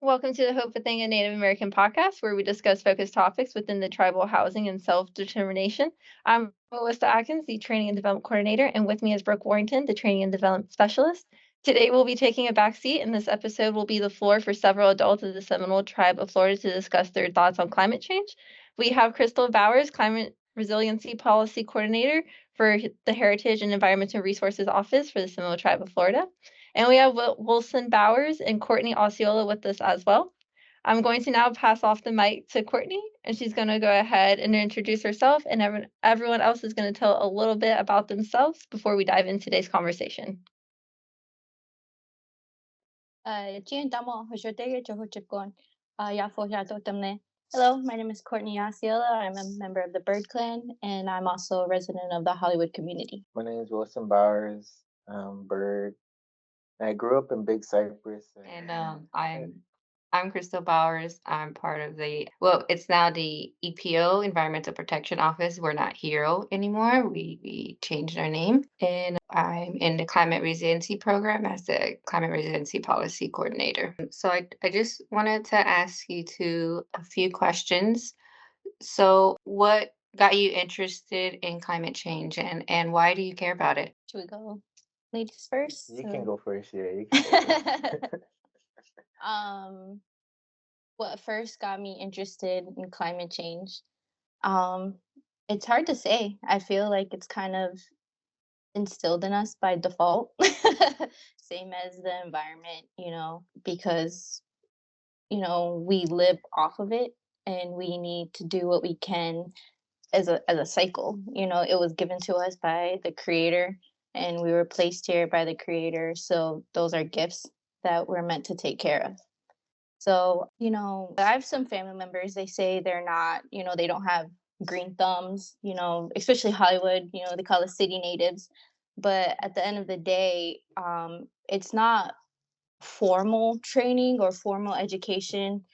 Welcome to the Hope for Thing, a Native American podcast where we discuss focused topics within the tribal housing and self-determination. I'm Melissa Atkins, the Training and Development Coordinator, and with me is Brooke Warrington, the Training and Development Specialist. Today we'll be taking a back seat, and this episode will be the floor for several adults of the Seminole Tribe of Florida to discuss their thoughts on climate change. We have Krystle Bowers, Climate Resiliency Policy Coordinator for the Heritage and Environmental Resources Office for the Seminole Tribe of Florida. And we have Wilson Bowers and Courtney Osceola with us as well. I'm going to now pass off the mic to Courtney, and she's going to go ahead and introduce herself, and everyone else is going to tell a little bit about themselves before we dive into today's conversation. Hello, my name is Courtney Osceola. I'm a member of the Bird Clan, and I'm also a resident of the Hollywood community. My name is Wilson Bowers, Bird. I grew up in Big Cypress. And I'm Krystle Bowers. I'm part of it's now the EPO, Environmental Protection Office. We're not HERO anymore. We changed our name. And I'm in the Climate Resiliency Program as the Climate Resiliency Policy Coordinator. So I just wanted to ask you a few questions. So what got you interested in climate change and why do you care about it? Should we go ladies first? You can go first, yeah. You can go first. What first got me interested in climate change? It's hard to say. I feel like it's kind of instilled in us by default. Same as the environment, because we live off of it and we need to do what we can as a cycle. It was given to us by the creator and we were placed here by the creator. So those are gifts that we're meant to take care of. So, I have some family members, they say they're not, they don't have green thumbs, especially Hollywood, they call us city natives. But at the end of the day, it's not formal training or formal education.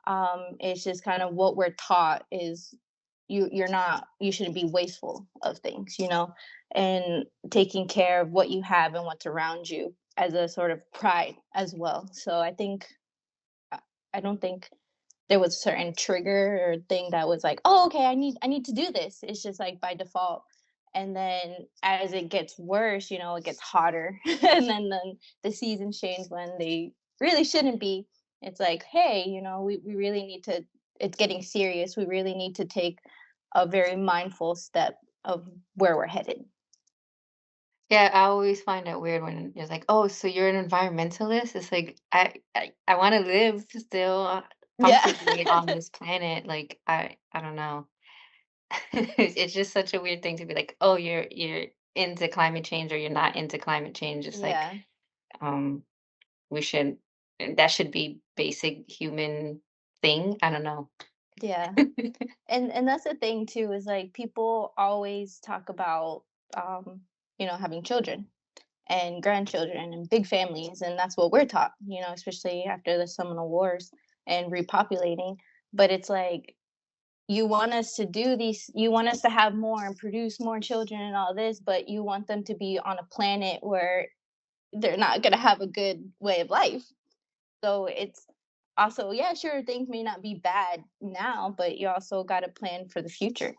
It's just kind of what we're taught is you shouldn't be wasteful of things, and taking care of what you have and what's around you as a sort of pride as well. So I don't think there was a certain trigger or thing that was like, oh, okay, I need to do this. It's just like by default. And then as it gets worse, it gets hotter. And then the seasons change when they really shouldn't be. It's like, hey, we really need to, it's getting serious. We really need to take a very mindful step of where we're headed. Yeah, I always find it weird when it's like, "Oh, so you're an environmentalist?" It's like I want to live still Yeah. comfortably on this planet. Like I don't know. It's just such a weird thing to be like, "Oh, you're into climate change or you're not into climate change." It's like Yeah. um we should that should be basic human thing. I don't know. Yeah. And that's the thing too, is like people always talk about having children and grandchildren and big families, and that's what we're taught, especially after the Seminole Wars and repopulating. But it's like you want us to do these, you want us to have more and produce more children and all this, but you want them to be on a planet where they're not going to have a good way of life. So it's also, yeah, sure, things may not be bad now, but you also got to plan for the future,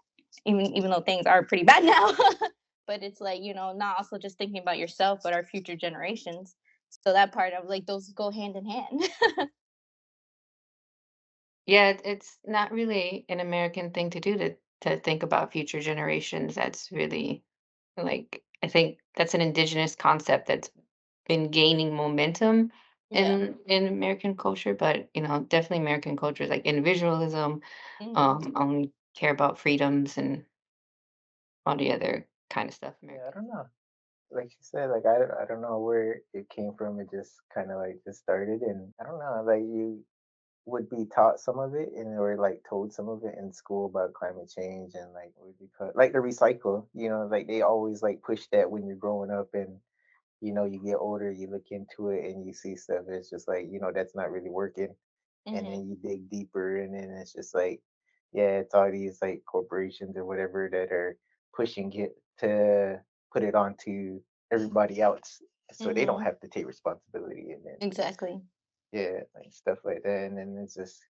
even though things are pretty bad now. But it's like, not also just thinking about yourself, but our future generations. So that part of like those go hand in hand. Yeah, it's not really an American thing to do to think about future generations. That's really like I think that's an indigenous concept that's been gaining momentum Yeah. in American culture, but definitely American culture is like individualism, Hmm. only care about freedoms and all the other kind of stuff Yeah, I American. don't know. Like you said, like I don't know where it came from. It just kind of like just started, and I don't know. Like you would be taught some of it, and or like told some of it in school about climate change, and like would be like the recycle. Like they always like push that when you're growing up, and you get older, you look into it, and you see stuff. It's just like that's not really working, and Hmm. then you dig deeper, and then it's just like, yeah, it's all these like corporations or whatever that are pushing it to put it onto everybody else, so they don't Hmm. have to take responsibility. And then Exactly. yeah, like stuff like that. And then it just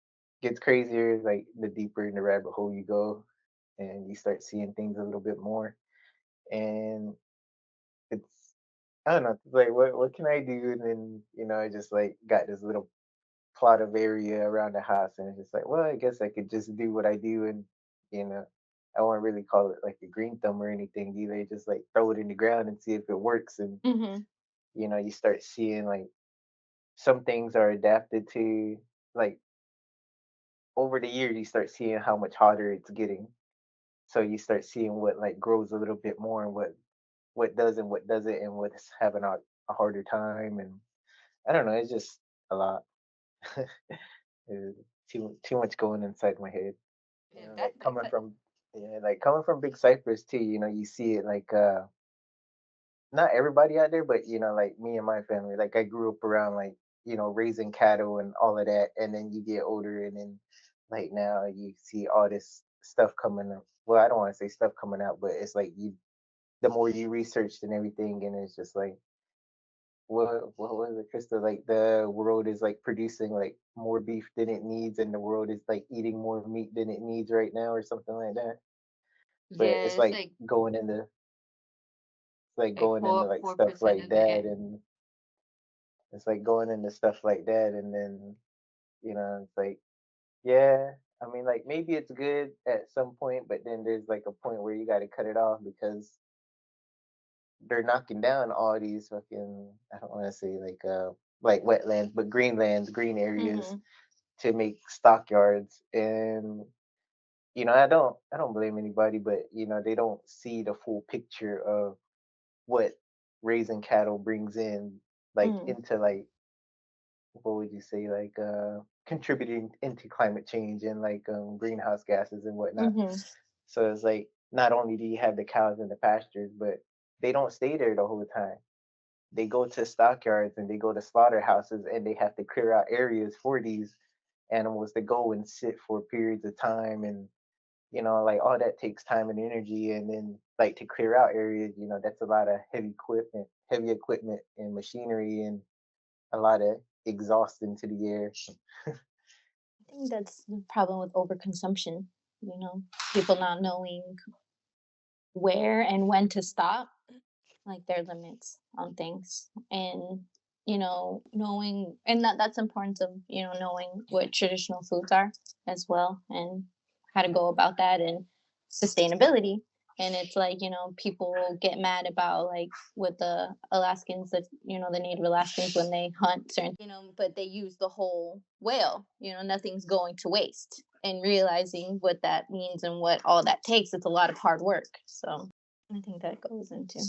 gets crazier, like the deeper in the rabbit hole you go, and you start seeing things a little bit more. And it's I don't know, it's like what can I do? And then I just like got this little plot of area around the house, and it's just like, well, I guess I could just do what I do, and you know, I won't really call it like a green thumb or anything either. Just like throw it in the ground and see if it works, and Mm-hmm. you start seeing like some things are adapted to like over the years you start seeing how much hotter it's getting. So you start seeing what like grows a little bit more and what does and what doesn't and what's having a harder time. And I don't know, it's just a lot. It's too much going inside my head. Yeah, Like coming from like coming from Big Cypress too, you see it like not everybody out there, but like me and my family, like I grew up around like, raising cattle and all of that, and then you get older and then like now you see all this stuff coming up. Well, I don't want to say stuff coming out, but it's like you the more you researched and everything, and it's just like what was it, Krista? Like the world is like producing like more beef than it needs, and the world is like eating more meat than it needs right now, or something like that. But yeah, it's it's like going into like like four stuff percent like of the that, and it's like going into stuff like that, and then it's like, yeah, I mean, like maybe it's good at some point, but then there's like a point where you got to cut it off because they're knocking down all these fucking, I don't want to say like wetlands, but greenlands, green areas Mm-hmm. to make stockyards. And I don't blame anybody, but they don't see the full picture of what raising cattle brings in, like Mm-hmm. into like what would you say, like contributing into climate change and like greenhouse gases and whatnot. Mm-hmm. So it's like not only do you have the cows in the pastures, but they don't stay there the whole time. They go to stockyards and they go to slaughterhouses, and they have to clear out areas for these animals to go and sit for periods of time. And like all that takes time and energy. And then like to clear out areas, that's a lot of heavy equipment and machinery, and a lot of exhaust into the air. I think that's the problem with overconsumption. You know, people not knowing where and when to stop, like their limits on things, and knowing, and that's important of knowing what traditional foods are as well, and how to go about that, and sustainability. And it's like people get mad about like with the Alaskans, that the Native Alaskans, when they hunt certain, but they use the whole whale, nothing's going to waste, and realizing what that means and what all that takes, it's a lot of hard work. So I think that goes into.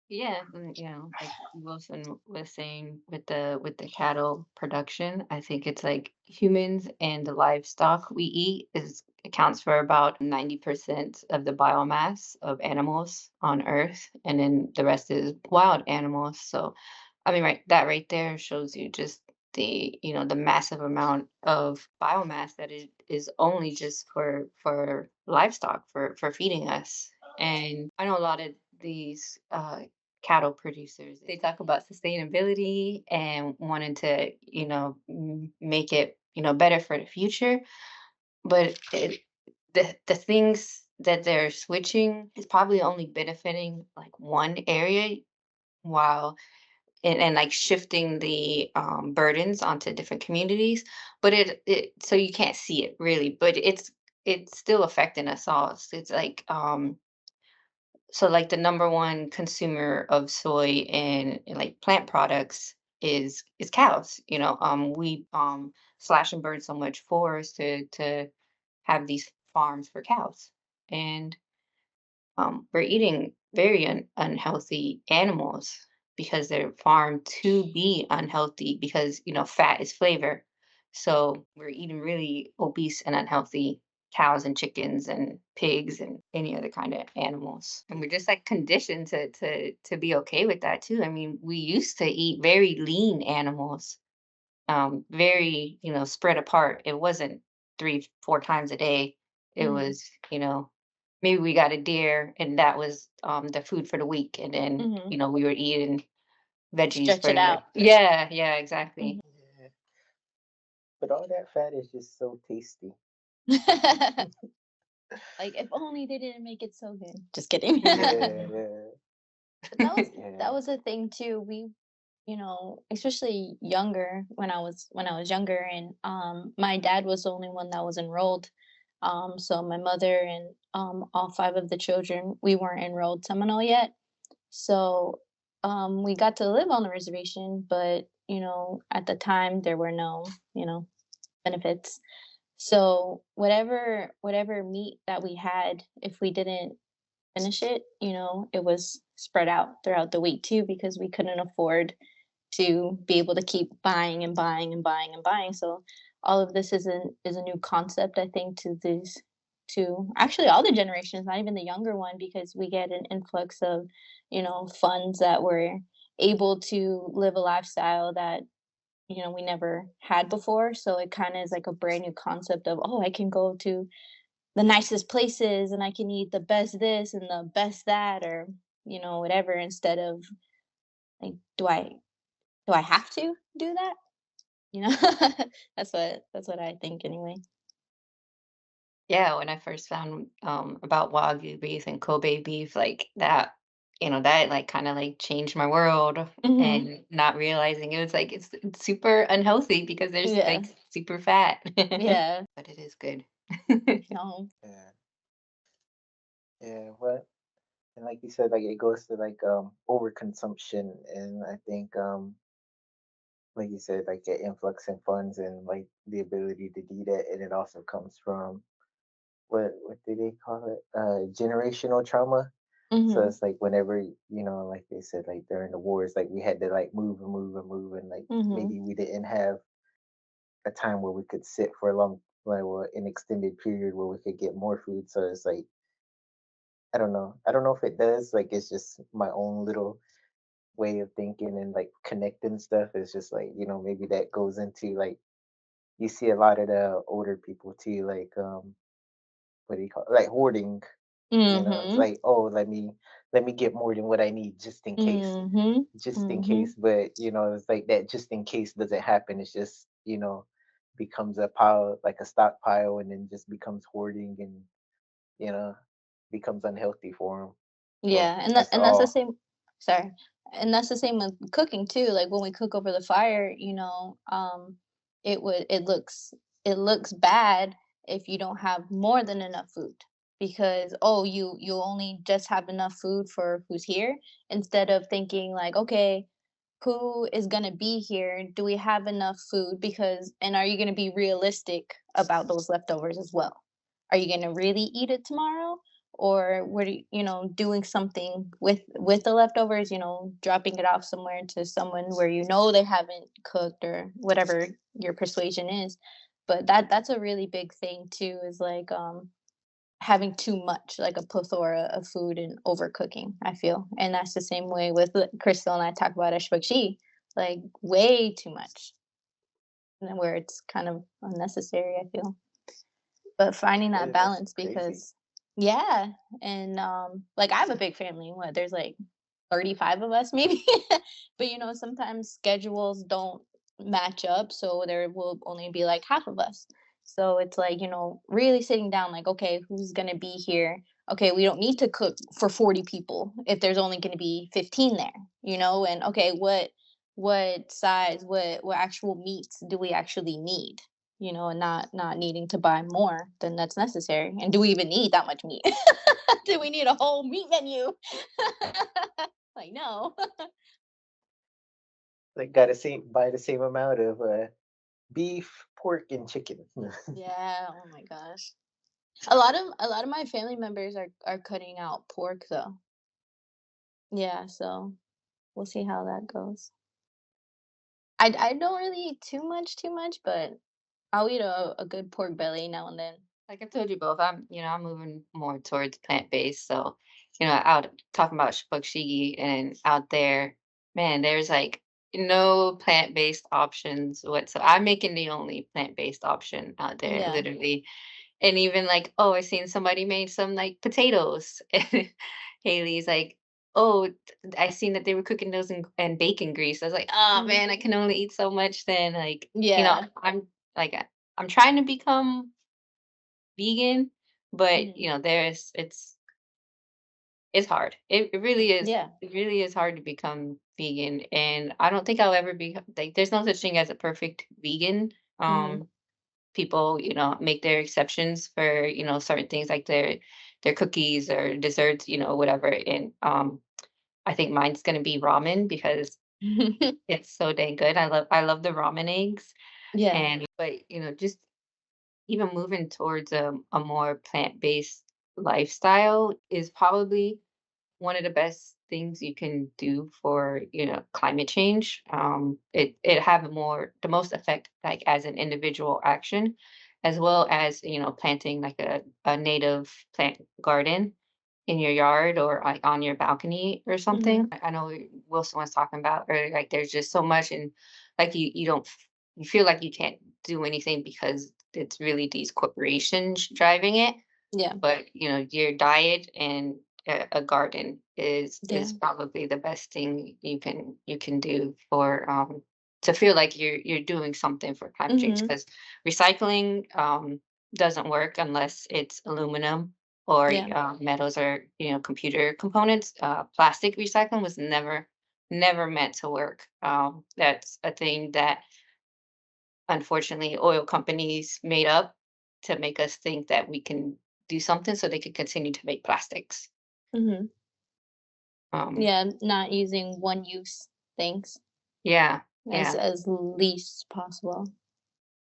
Yeah, and, like Wilson was saying with the cattle production, I think it's like humans and the livestock we eat is accounts for about 90% of the biomass of animals on Earth, and then the rest is wild animals. So, I mean, that right there shows you just the massive amount of biomass that is only just for livestock for feeding us. And I know a lot of these cattle producers. They talk about sustainability and wanting to, make it, better for the future. But the things that they're switching is probably only benefiting like one area, while and like shifting the burdens onto different communities. But it so you can't see it really, but it's still affecting us all. It's like so like the number one consumer of soy and like plant products is cows. We slash and burn so much forest to have these farms for cows. And we're eating very unhealthy animals because they're farmed to be unhealthy, because fat is flavor. So we're eating really obese and unhealthy cows and chickens and pigs and any other kind of animals, and we're just like conditioned to be okay with that too. I mean, we used to eat very lean animals, very spread apart. It wasn't 3 4 times a day. It Mm-hmm. was maybe we got a deer and that was the food for the week, and then Mm-hmm. we were eating veggies Stretch for it out. yeah, exactly. Yeah. But all that fat is just so tasty. Like if only they didn't make it so good. Just kidding. Yeah, yeah, But that yeah. was a thing too. We, especially younger when I was younger, and my dad was the only one that was enrolled. So my mother and all five of the children, we weren't enrolled Seminole yet. So we got to live on the reservation, but at the time there were no, benefits. So whatever meat that we had, if we didn't finish it, it was spread out throughout the week too, because we couldn't afford to be able to keep buying and buying and buying and buying. So all of this is a new concept, I think, to actually all the generations, not even the younger one, because we get an influx of, funds that we're able to live a lifestyle that we never had before. So it kind of is like a brand new concept of, oh, I can go to the nicest places and I can eat the best this and the best that, or whatever, instead of like, do I have to do that? You know? That's what I think anyway. Yeah, when I first found about Wagyu beef and Kobe beef, like that, that like kind of like changed my world, Mhm. and not realizing it was like it's super unhealthy because there's Yeah. like super fat. Yeah. But it is good. No. Yeah, yeah. What and like you said, like it goes to like overconsumption, and I think like you said, like the influx in funds and like the ability to do that, and it also comes from what do they call it? Generational trauma. So Mhm. it's like whenever like they said, like during the wars, like we had to like move and move and move, and like Mhm. maybe we didn't have a time where we could sit for a long, like well, an extended period where we could get more food. So it's like I don't know. I don't know if it does. Like it's just my own little way of thinking and like connecting stuff. It's just like maybe that goes into like you see a lot of the older people too, like what do you call it? Like hoarding. It's Mhm. like, oh, let me get more than what I need just in case, Mhm. just in case. Mhm. But it's like that just in case doesn't happen. It's just becomes a pile, like a stockpile, and then just becomes hoarding, and you know becomes unhealthy for them. Well, Yeah, that's and that's the all. same. Sorry, and that's the same with cooking too. Like when we cook over the fire, it looks bad if you don't have more than enough food, because you only just have enough food for who's here, instead of thinking like, okay, who is going to be here? Do we have enough food? Because, and are you going to be realistic about those leftovers as well? Are you going to really eat it tomorrow? Or what are doing something with the leftovers, dropping it off somewhere to someone where they haven't cooked, or whatever your persuasion is. But that's a really big thing too, is like having too much, like a plethora of food and overcooking, I feel. And that's the same way with Krystle and I talk about Eshbakshi, like way too much, and then where it's kind of unnecessary, I feel. But finding that That's balance, crazy. because yeah, and like I have a big family. What, there's like 35 of us maybe. But sometimes schedules don't match up, so there will only be like half of us. So it's like, really sitting down, like, okay, who's going to be here? Okay, we don't need to cook for 40 people if there's only going to be 15 there, and okay, what size, what actual meats do we actually need? And not needing to buy more than that's necessary. And do we even need that much meat? Do we need a whole meat menu? Like, no. Like gotta buy the same amount of beef, pork, and chicken. Yeah, oh my gosh. A lot of my family members are cutting out pork though. Yeah, so we'll see how that goes. I don't really eat too much, but I'll eat a good pork belly now and then. Like I told you both, I'm moving more towards plant-based. So, out talking about shibokshigi and out there, man, there's like no plant-based options whatsoever. I'm making the only plant-based option out there, Yeah. literally. And even like, oh, I seen somebody made some like potatoes. And Haley's like, oh, I seen that they were cooking those in bacon grease. I was like, oh man, I can only eat so much. Then like, Yeah. I'm like, I'm trying to become vegan, but Mhm. it's hard. It really is. Yeah. It really is hard to become vegan, and I don't think I'll ever be like. There's no such thing as a perfect vegan. Mhm. People, make their exceptions for certain things like their cookies or desserts, whatever. And I think mine's gonna be ramen because it's so dang good. I love the ramen eggs, Yeah. and but just even moving towards a more plant-based lifestyle is probably one of the best things you can do for climate change. It have the most effect like as an individual action, as well as planting like a native plant garden in your yard or like on your balcony or something. Mhm. I know Wilson was talking about earlier, like there's just so much, and like you don't you feel like you can't do anything because it's really these corporations driving it. Yeah. But your diet and a garden is Yeah. probably the best thing you can do for to feel like you're doing something for climate change, Mhm. because recycling doesn't work unless it's aluminum or Yeah. metals or computer components. Plastic recycling was never meant to work. That's a thing that unfortunately oil companies made up to make us think that we can do something so they could continue to make plastics. Mhm. Um, Yeah, not using one use things yeah, as yeah, as least possible.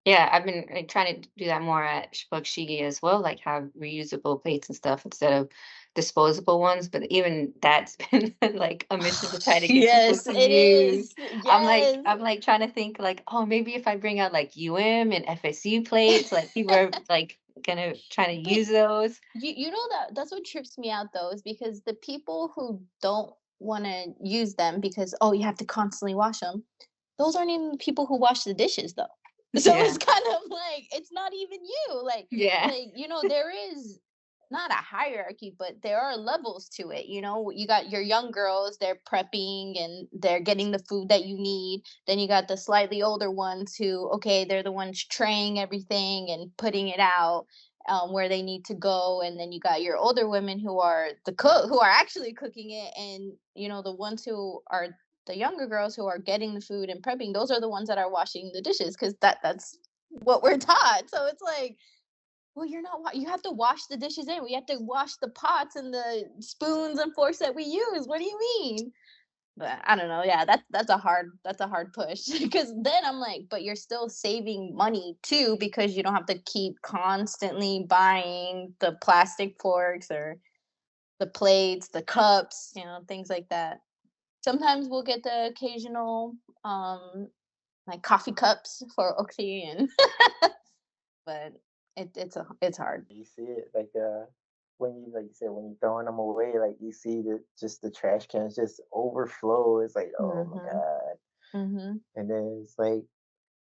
yeah. I've been trying to do that more at Shpokshigi as well, like have reusable plates and stuff instead of disposable ones. But even that's been like a mission to try to get people Yes, to it use. is. I'm like, Yes. I'm like trying to think like, oh, maybe if I bring out like UM and FSU plates, like people are like gonna try to But use those. you know that's what trips me out though is because the people who don't want to use them because oh you have to constantly wash them, those aren't even the people who wash the dishes though. So Yeah, it's kind of like it's not even you. yeah. There is not a hierarchy, but there are levels to it. You got your young girls, they're prepping and they're getting the food that you need. Then you got the slightly older ones who, okay, they're the ones traying everything and putting it out where they need to go. And then you got your older women who are the cook, who are actually cooking it, and the ones who are the younger girls who are getting the food and prepping. Those are the ones that are washing the dishes because that's what we're taught. So it's like, well, you're not. You have to wash the dishes in. We have to wash the pots and the spoons and forks that we use. What do you mean? But I don't know. Yeah, that's a hard push because then I'm like, but you're still saving money too because you don't have to keep constantly buying the plastic forks or the plates, the cups, things like that. Sometimes we'll get the occasional like coffee cups for Oxy and but it's hard. You see it like when you like you said when you throwing them away, like you see the trash cans just overflow. It's like oh my Mhm. god, Mhm. and then it's like,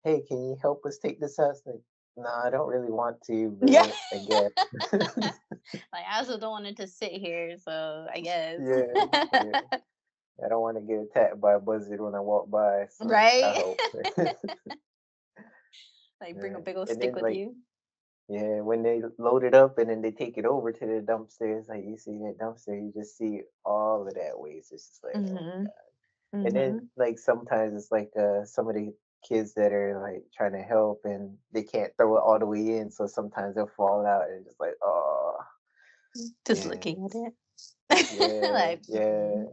hey, can you help us take this out? It's like, no, I don't really want to, Yeah. but I guess. Like I also don't want it to sit here, so I guess. Yeah, yeah. I don't want to get attacked by a buzzard when I walk by, so I Right? hope. Like bring a Yeah. big old And stick then with like you. yeah, when they load it up and then they take it over to the dumpster, it's like you see that dumpster, you just see all of that waste. It's just like, oh my Mhm. god. And then Mhm. like sometimes it's like some of the kids that are like trying to help and they can't throw it all the way in, so sometimes they'll fall out and just like, oh Just yeah, looking at it. yeah, Like yeah.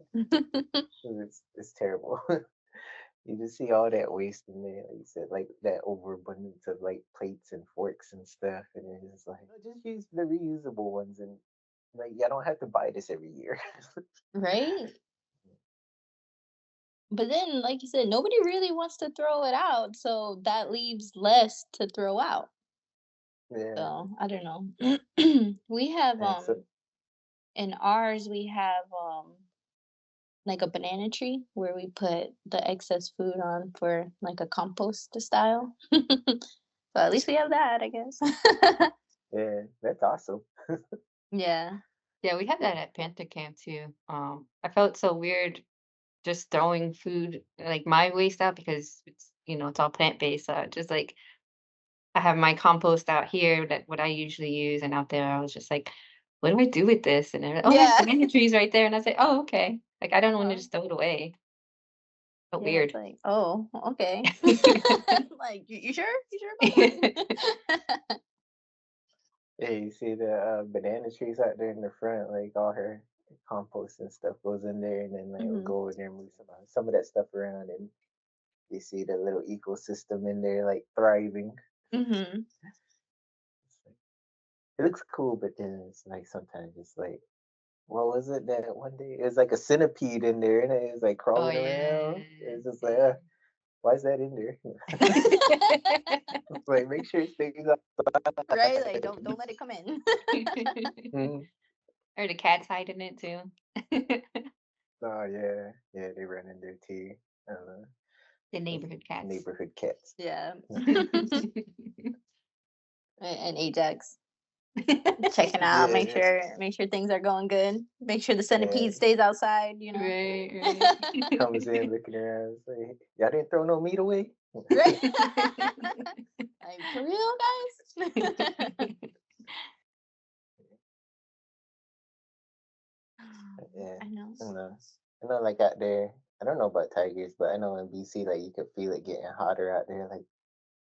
It's terrible. You just see all that waste in there, like you said, like that overabundance of like plates and forks and stuff, and it's just like, "No, just use the reusable ones, and like, I don't have to buy this every year." right? But then, like you said, nobody really wants to throw it out, so that leaves less to throw out. Yeah, So I don't know. We have and so in ours we have like a banana tree where we put the excess food on for like a compost style. So at least we have that, I guess. yeah, that's awesome. Yeah. Yeah, we had that at Panther Camp too. I felt so weird just throwing food like my waste out because it's all plant-based. So just like I have my compost out here that what I usually use, and out there I was just like, what do I do with this? And they're, oh, there's Yeah. banana trees right there. And I said, oh, okay. Like I don't want to Oh, just throw it away. Felt yeah, it's weird. like, oh, okay. Like, you sure? You sure about that? Yeah, you see the banana trees out there in the front, like all her compost and stuff goes in there, and then like we'll Hmm. go over there and move some of that stuff around, and you see the little ecosystem in there like thriving. Hmm. It's like, it looks cool, but then it's like sometimes it's like, what was it that one day? It was like a centipede in there, and it was like Oh crawling around. yeah. It's just like, why is that in there? Like, make sure it stays Right? Like, outside. don't let it come in. Mhm. Or the cats hiding it too. Oh yeah, yeah, they run in there too. I don't know. The Those neighborhood cats. neighborhood cats. Yeah. Mhm. And Ajax checking out, Yeah, make sure things are going good. Make sure the yeah. centipede stays outside, Right, right. Comes in looking around, it's like, y'all didn't throw no meat away. Right? Like, for real, guys? Yeah, I know. I don't know. I know, like out there, I don't know about tigers, but I know in BC, like you could feel it getting hotter out there. Like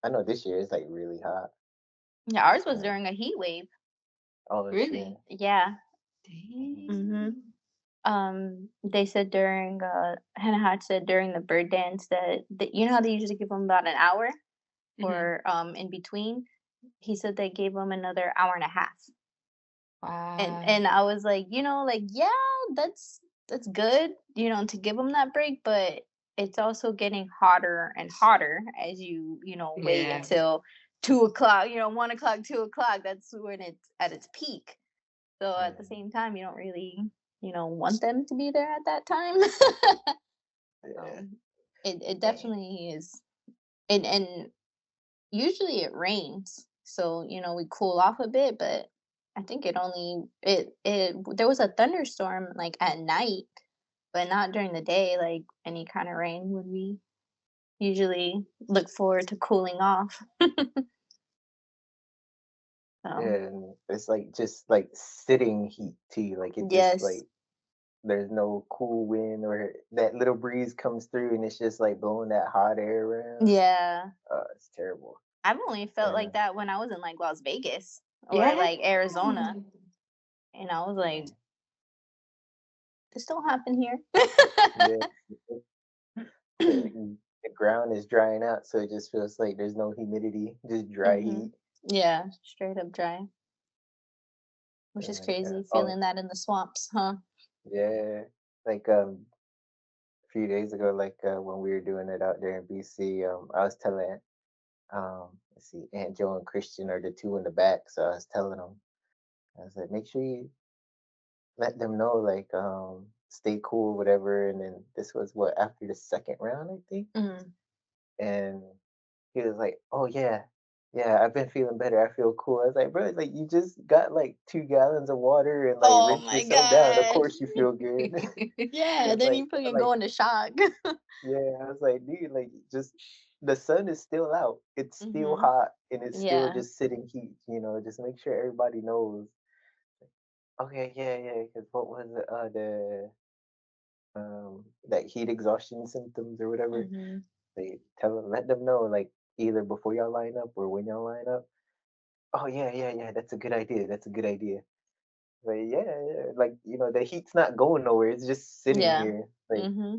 I know this year it's like really hot. Yeah, ours was Uh, during a heat wave. oh shit. Really? Yeah. Mhm. Mm-hmm. Dang. They said during Hannah Hodge said during the bird dance that you know how they usually give them about an hour Hmm. or in between. He said they gave them another hour and a half. Wow. And I was like, like, yeah, that's good, to give them that break, but it's also getting hotter and hotter as wait Yeah. until 2 o'clock, 1 o'clock, 2 o'clock. That's when it's at its peak. So at the Yeah, same time, you don't really, want them to be there at that time. yeah. um, it Dang. definitely is, and usually it rains, so we cool off a bit, but I think it only it there was a thunderstorm like at night, but not during the day. Like any kind of rain would we usually look forward to cooling off. So And it's like just like sitting heat too. Like it just yes, like there's no cool wind or that little breeze comes through and it's just like blowing that hot air around. yeah, It's terrible. I've only felt And like that when I was in like Las Vegas or Yeah. like Arizona, and I was like, yeah, this don't happen here. yeah, the ground is drying out, so it just feels like there's no humidity, just dry Hmm. heat. Yeah, straight up dry, which And is like, crazy oh feeling that in the swamps, huh? yeah, like a few days ago, like when we were doing it out there in BC, I was telling let's see, Aunt Joe and Christian are the two in the back, so I was telling them, I was like, make sure you let them know, like, stay cool, whatever. And then this was what after the second round, I think, Mm. and he was like, "Oh yeah, yeah, I've been feeling better. I feel cool." I was like, "Bro, like you just got like 2 gallons of water and like Oh rinsed my yourself down. Of gosh. course you feel good." Yeah, It's then you fucking like go into shock. yeah, I was like, dude, like just the sun is still out. It's still Hmm. hot and it's still Yeah. just sitting heat. Just make sure everybody knows. Okay, yeah, yeah. Because what was it? The that heat exhaustion symptoms or whatever. Hmm. They let them know like either before y'all line up or when y'all line up. Oh yeah, yeah, yeah. That's a good idea. That's a good idea. Like yeah, yeah. Like the heat's not going nowhere. It's just sitting Yeah. here. Like Hmm.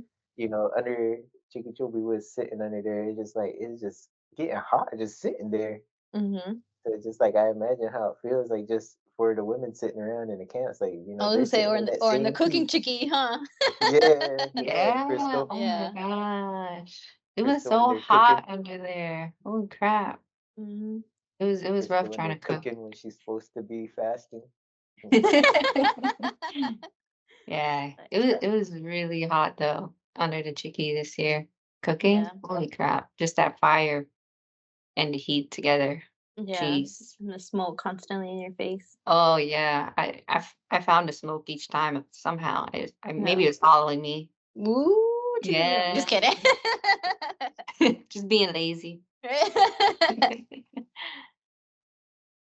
under Chickachoby was sitting under there. It's just getting hot, just sitting there. Hmm. So it's just like I imagine how it feels like just for the women sitting around in the camps. Like I was they're gonna say, sitting in that or in the same cooking heat. chicky, huh? Yeah, yeah, Yeah. Crystal. Oh my Yeah. gosh. It was Crystal in so there cooking. hot under there. Holy crap. Hmm. It was rough Crystal in trying there to cook. cooking when she's supposed to be fasting. Yeah. It was really hot though under the chicky this year. Cooking. Yeah. Holy crap. Just that fire and the heat together. Yeah, Jeez. and the smoke constantly in your face. Oh yeah, I found the smoke each time somehow. Yeah. Maybe it was following me. Ooh, I'm Yeah, just kidding. just being lazy.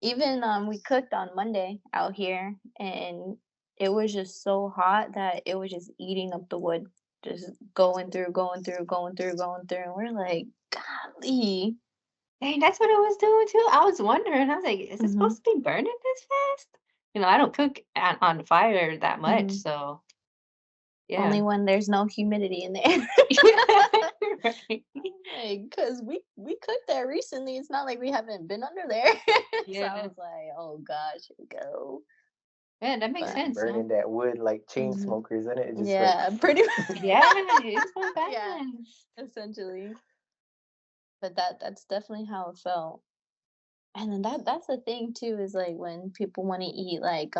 Even we cooked on Monday out here, and it was just so hot that it was just eating up the wood, just going through, going through, going through, going through. And we're like, golly. Dang, that's what I was doing too. I was wondering. I was like, is it Hmm. supposed to be burning this fast? I don't cook on the fire that much, Hmm. so yeah. Only when there's no humidity in there. Right. Like, cause we cooked there recently. It's not like we haven't been under there. So I Yeah. was like, oh gosh, here we go. Yeah, that makes But sense, huh? Burning that wood like chain hmm smokers in it, just like yeah, pretty much. Yeah, it's so Yeah, bad. essentially. But that's definitely how it felt. And then that's the thing too, is like when people want to eat like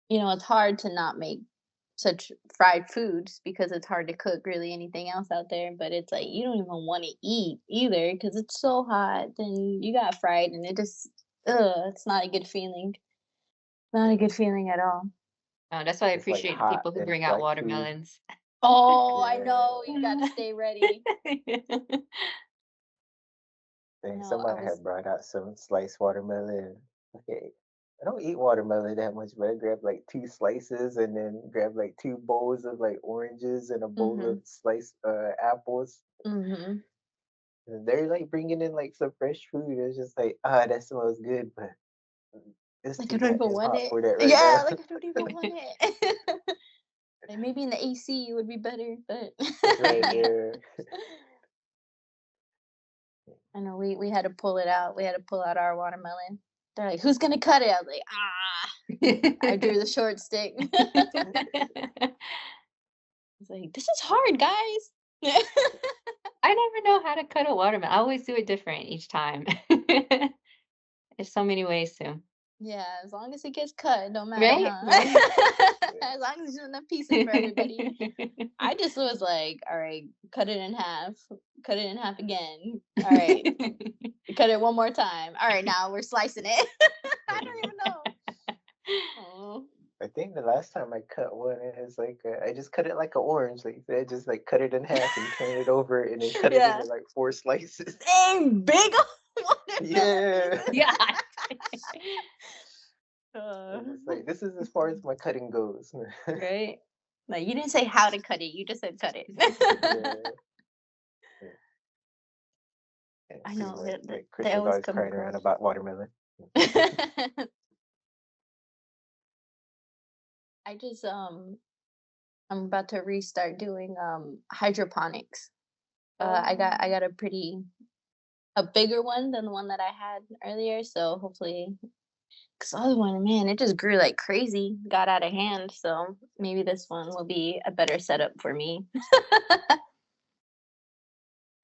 it's hard to not make such fried foods because it's hard to cook really anything else out there, but it's like you don't even want to eat either because it's so hot. Then you got fried and it just it's not a good feeling. Not a good feeling at all. That's why I it's like appreciate the hot people who and bring out fried food. watermelons. Oh, I know. Yeah. You got to stay ready. I Thing know. I somebody was had brought out some sliced watermelon. Okay. I don't eat watermelon that much, but I grab like 2 slices and then grab like 2 bowls of like oranges and a bowl of mhm. sliced apples. Mhm. And they're like bringing in like some fresh food. It's just like, that smells good, but it's Like I too don't even goddamn want hot it. for that right Yeah, now. like I don't even want it. Like maybe in the AC would be better, but Right there. I know we had to pull it out. We had to pull out our watermelon. They're like, "Who's gonna cut it?" I was like, I drew the short stick. I It's like, this is hard, guys. never know how to cut a watermelon. I always do it different each time. There's so many ways to. Yeah, as long as it gets cut, it don't matter, Right? Right. huh? As long as there's enough pieces for everybody. I just was like, all right, cut it in half. Cut it in half again. All right, cut it one more time. All right, now we're slicing it. I don't even know. Oh. I think the last time I cut one, it was like I just cut it like an orange, like you said, just like cut it in half and turn it over, and then cut it Yeah. into like 4 slices. Dang, big watermelon Yeah, pieces. Yeah. Uh, it's like this is as far as my cutting goes. right? Like you didn't say how to cut it, you just said cut it. Yeah, yeah. And I see know what that like they Crystal's always always come crying around across. about watermelon. I just I'm about to restart doing hydroponics. I got a bigger one than the one that I had earlier, so hopefully, because the other one, man, it just grew like crazy, got out of hand. So maybe this one will be a better setup for me.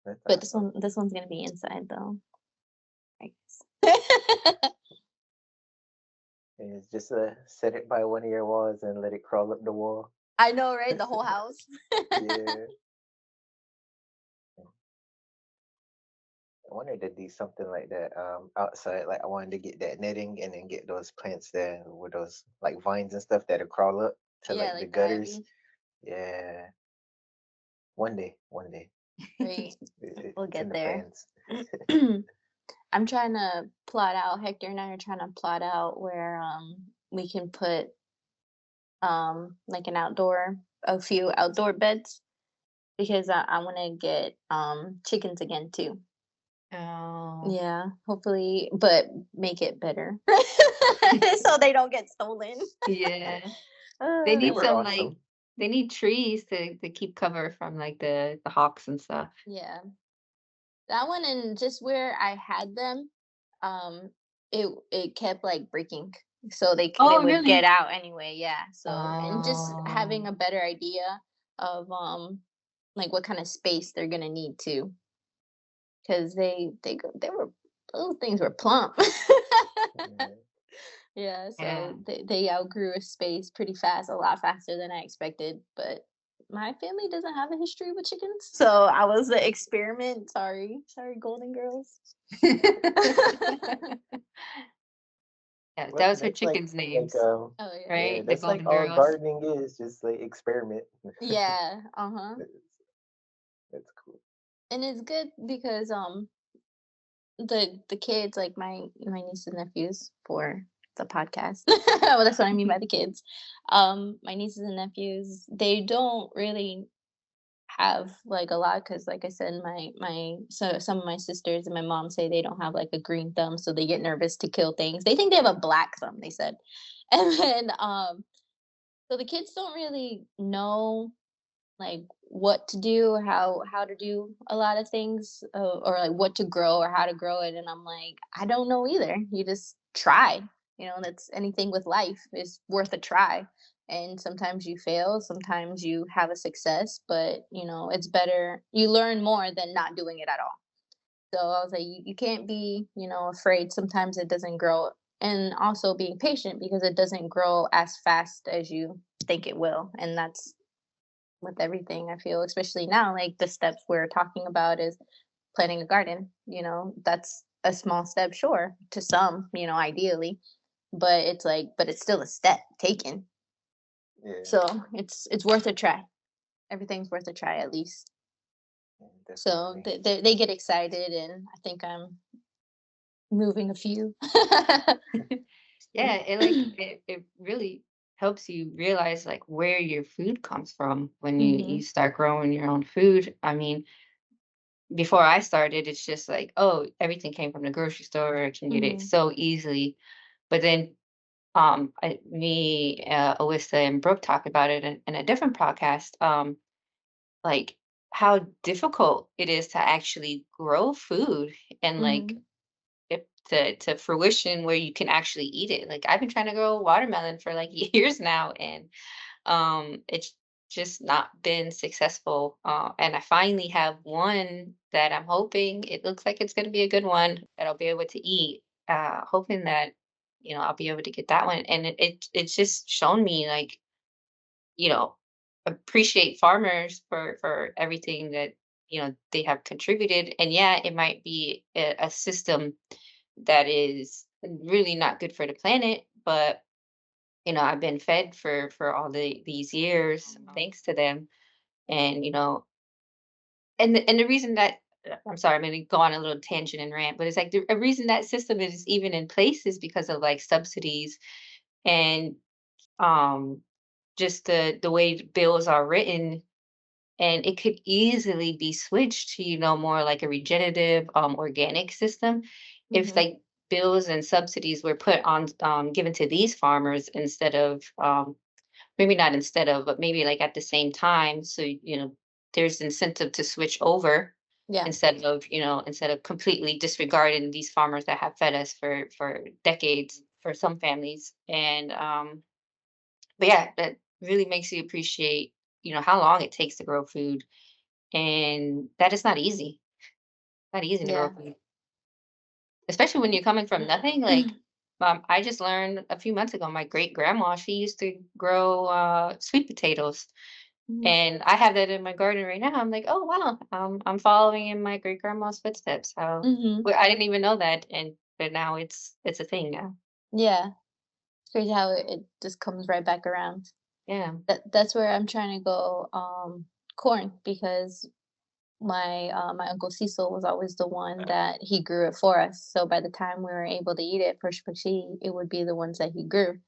That's But awesome. this one's gonna be inside though, I guess. And it's just set it by one of your walls and let it crawl up the wall. I know, right? The whole house. Yeah. I wanted to do something like that outside. Like I wanted to get that netting and then get those plants there with those like vines and stuff that'll crawl up to Yeah, like the like the gutters. ivy. Yeah. One day. One day. Right. We'll It's in get the there. plans. I'm trying to plot out, Hector and I are trying to plot out where we can put like a few outdoor beds because I want to get chickens again too. Oh. Yeah, hopefully, but make it better so they don't get stolen. Yeah. They They need were Yeah. some like awesome. they need trees to keep cover from like the hawks and stuff. Yeah. That one and just where I had them, um, it kept like breaking, so they Oh, would get really? out anyway. Yeah. So and just having Oh. a better idea of like what kind of space they're gonna need too, because they were those things were plump. Yeah. Yeah. Yeah. So they outgrew a space pretty fast, a lot faster than I expected, but my family doesn't have a history with chickens, so I was the experiment. Sorry, Golden Girls. Yeah, that Well, was her that's like chicken's names, Oh yeah. yeah, right? The that's like Golden all Girls. gardening is, just like experiment. Yeah. Uh-huh. That's that's cool. And it's good because the kids, like my nieces and nephews for the podcast. Well, that's what I mean by the kids. My nieces and nephews, they don't really have like a lot because, like I said, so some of my sisters and my mom say they don't have like a green thumb, so they get nervous to kill things. They think they have a black thumb, they said. And then so the kids don't really know like what to do or how to do a lot of things, or like what to grow or how to grow it, and I'm like, I don't know either. You just try. That's anything with life is worth a try, and sometimes you fail, sometimes you have a success, but it's better, you learn more than not doing it at all. So I was like, you can't be afraid sometimes it doesn't grow, and also being patient because it doesn't grow as fast as you think it will. And that's with everything, I feel, especially now, like the steps we're talking about is planting a garden. That's a small step, sure, to some, ideally, but it's still a step taken. Yeah, So it's worth a try. Everything's worth a try at least. yeah, So definitely. they get excited, and I think I'm moving a few. Yeah, it really helps you realize like where your food comes from when you Hmm. start growing your own food. I mean, before I started, it's just like, oh, everything came from the grocery store. I can get it Hmm. so easily. But then me, Alyssa, and Brooke talked about it in a different podcast. Like how difficult it is to actually grow food and like Hmm. it to fruition where you can actually eat it. Like I've been trying to grow watermelon for like years now, and it's just not been successful. And I finally have one that I'm hoping it looks like it's going to be a good one that I'll be able to eat. Hoping that I'll be able to get that one, and it's just shown me like you know appreciate farmers for everything that they have contributed. And yeah, it might be a system that is really not good for the planet, but I've been fed for all these years thanks to them. And and the reason that I'm sorry, I'm going to go on a little tangent and rant, but it's like a reason that system is even in place is because of like subsidies and um just the way the bills are written. And it could easily be switched to more like a regenerative organic system if Hmm. like bills and subsidies were put on given to these farmers instead of maybe not instead of, but maybe like at the same time. So, there's incentive to switch over Yeah. instead of completely disregarding these farmers that have fed us for decades for some families. And but yeah, that really makes you appreciate, how long it takes to grow food, and that is not easy. Not easy to grow Yeah. food, especially when you're coming from nothing. Like, I just learned a few months ago, my great grandma, she used to grow sweet potatoes. Hmm. And I have that in my garden right now. I'm like, oh wow, I'm following in my great grandma's footsteps. How Hmm. well, I didn't even know that, and but now it's a thing now. Yeah. It's crazy how it just comes right back around. Yeah. That's where I'm trying to go, corn, because my uncle Cecil was always the one that he grew it for us. So by the time we were able to eat it, it would be the ones that he grew.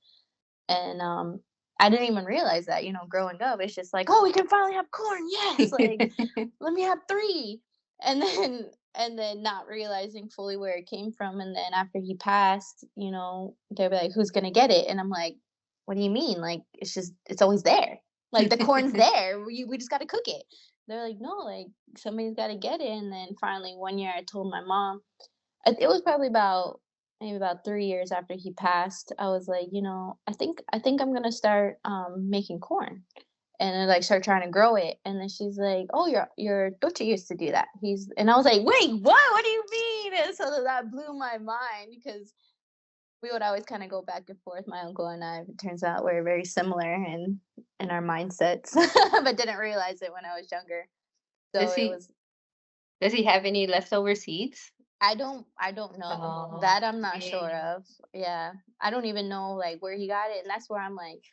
And I didn't even realize that, growing up, it's just like, oh, we can finally have corn. Yes, like let me have three. And then not realizing fully where it came from. And then after he passed, they'll be like, who's gonna get it? And I'm like, what do you mean? Like it's always there. Like the corn's there. We just gotta cook it. They're like, no, like somebody's gotta get it. And then finally one year I told my mom, it was probably about maybe about 3 years after he passed. I was like, I think I'm gonna start making corn, and then like start trying to grow it. And then she's like, oh, your daughter used to do that. And I was like, wait, what? What do you mean? And so that blew my mind because we would always kind of go back and forth, my uncle and I. It turns out we're very similar in our mindsets, but didn't realize it when I was younger. So Does it he was does he have any leftover seeds? I don't know. Oh, That I'm not sure yeah. of. Yeah. I don't even know like where he got it. And that's where I'm like,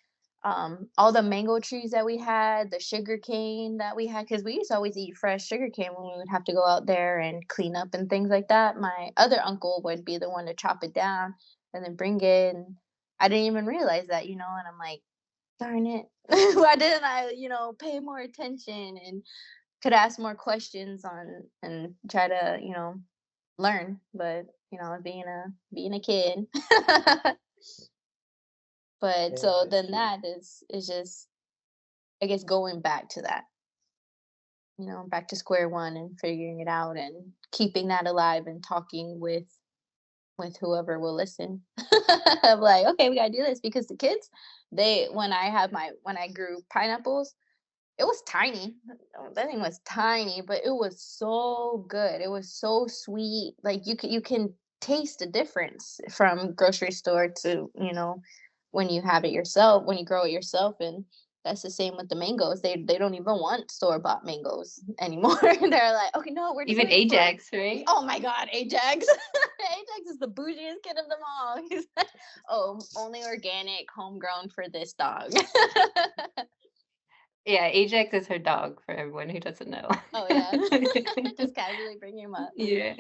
all the mango trees that we had, the sugar cane that we had, because we used to always eat fresh sugar cane when we would have to go out there and clean up and things like that. My other uncle would be the one to chop it down and then bring it. And I didn't even realize that, and I'm like, darn it. Why didn't I, pay more attention and could ask more questions on and try to, learn. But, being a kid. But Yeah, so that's then true. that is just, I guess, going back to that, back to square one and figuring it out and keeping that alive and talking with whoever will listen. Of like, okay, we gotta do this because the kids, when I grew pineapples, it was tiny. That thing was tiny, but it was so good. It was so sweet. Like you can taste the difference from grocery store to, when you have it yourself, when you grow it yourself. And that's the same with the mangoes. They don't even want store-bought mangoes anymore. They're like, okay, no, we're just Even doing it for. Ajax, right? Oh my god, Ajax. Ajax is the bougiest kid of them all. He's like, oh, only organic, homegrown for this dog. Yeah, Ajax is her dog for everyone who doesn't know. Oh yeah. Just casually bring him up. Yeah.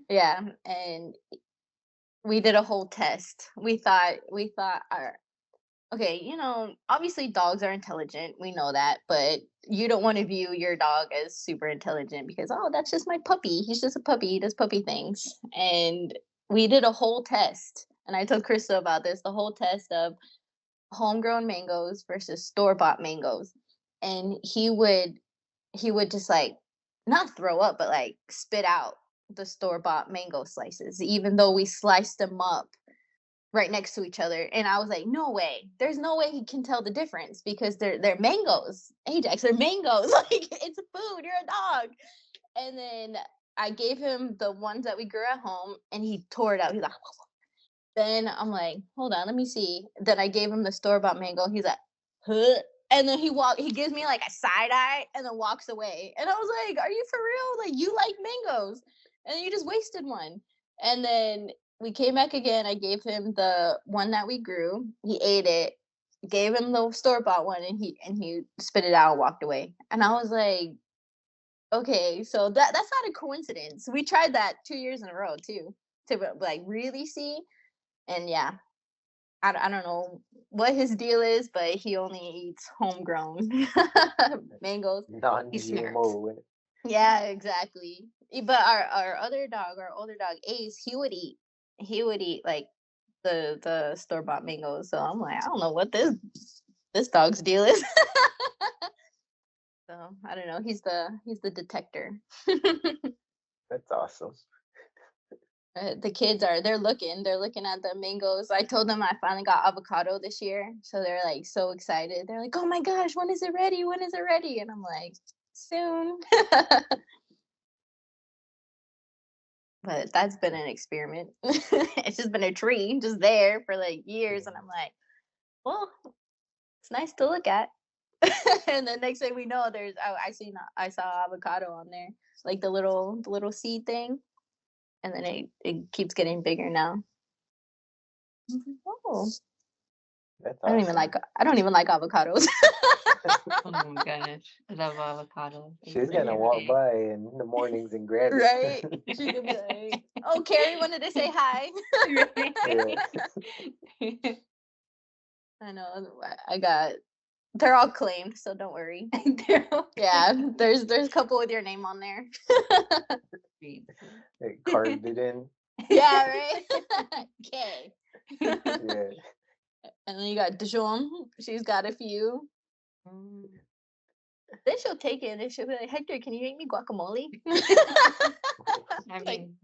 Yeah, and we did a whole test. We thought our okay, obviously dogs are intelligent. We know that, but you don't want to view your dog as super intelligent because oh, that's just my puppy. He's just a puppy. He does puppy things. And we did a whole test. And I told Krista about this, the whole test of homegrown mangoes versus store-bought mangoes. And he would just like not throw up, but like spit out the store bought mango slices, even though we sliced them up right next to each other. And I was like, no way. There's no way he can tell the difference because they're mangoes. Ajax, they're mangoes. Like it's food. You're a dog. And then I gave him the ones that we grew at home and he tore it out. He's like, then I'm like, hold on, let me see. Then I gave him the store bought mango. He's like, huh? And then he gives me like a side eye and then walks away. And I was like, are you for real? Like you like mangoes. And then you just wasted one. And then we came back again. I gave him the one that we grew. He ate it, gave him the store bought one, and he spit it out and walked away. And I was like, okay, so that's not a coincidence. We tried that 2 years in a row too, to like really see. And yeah, I don't know what his deal is, but he only eats homegrown mangoes. He's smart. Non-GMO. Yeah, exactly. But our other dog, our older dog Ace, he would eat like the store bought mangoes. So I'm like, I don't know what this dog's deal is. So I don't know. He's the detector. That's awesome. The kids they're looking at the mangoes. I told them I finally got avocado this year, so they're like so excited. They're like, oh my gosh, when is it ready, when is it ready? And I'm like, soon. But that's been an experiment. It's just been a tree just there for like years, and I'm like, well, it's nice to look at. And the next thing we know, I saw avocado on there, like the little seed thing, and then it keeps getting bigger now. I was like, oh, That's I don't even awesome. like avocados. Oh my gosh. I love avocado. She's Yeah. gonna walk by in the mornings and grab it. Right? She's gonna be like, oh, Carrie wanted to say hi. Yeah. I know. They're all claimed, so don't worry. Yeah, there's a couple with your name on there. They carved it in. Yeah, right. Okay. Yeah. And then you got Dijon. She's got a few. Then she'll take it and she'll be like, Hector, can you make me guacamole? I Like, mean,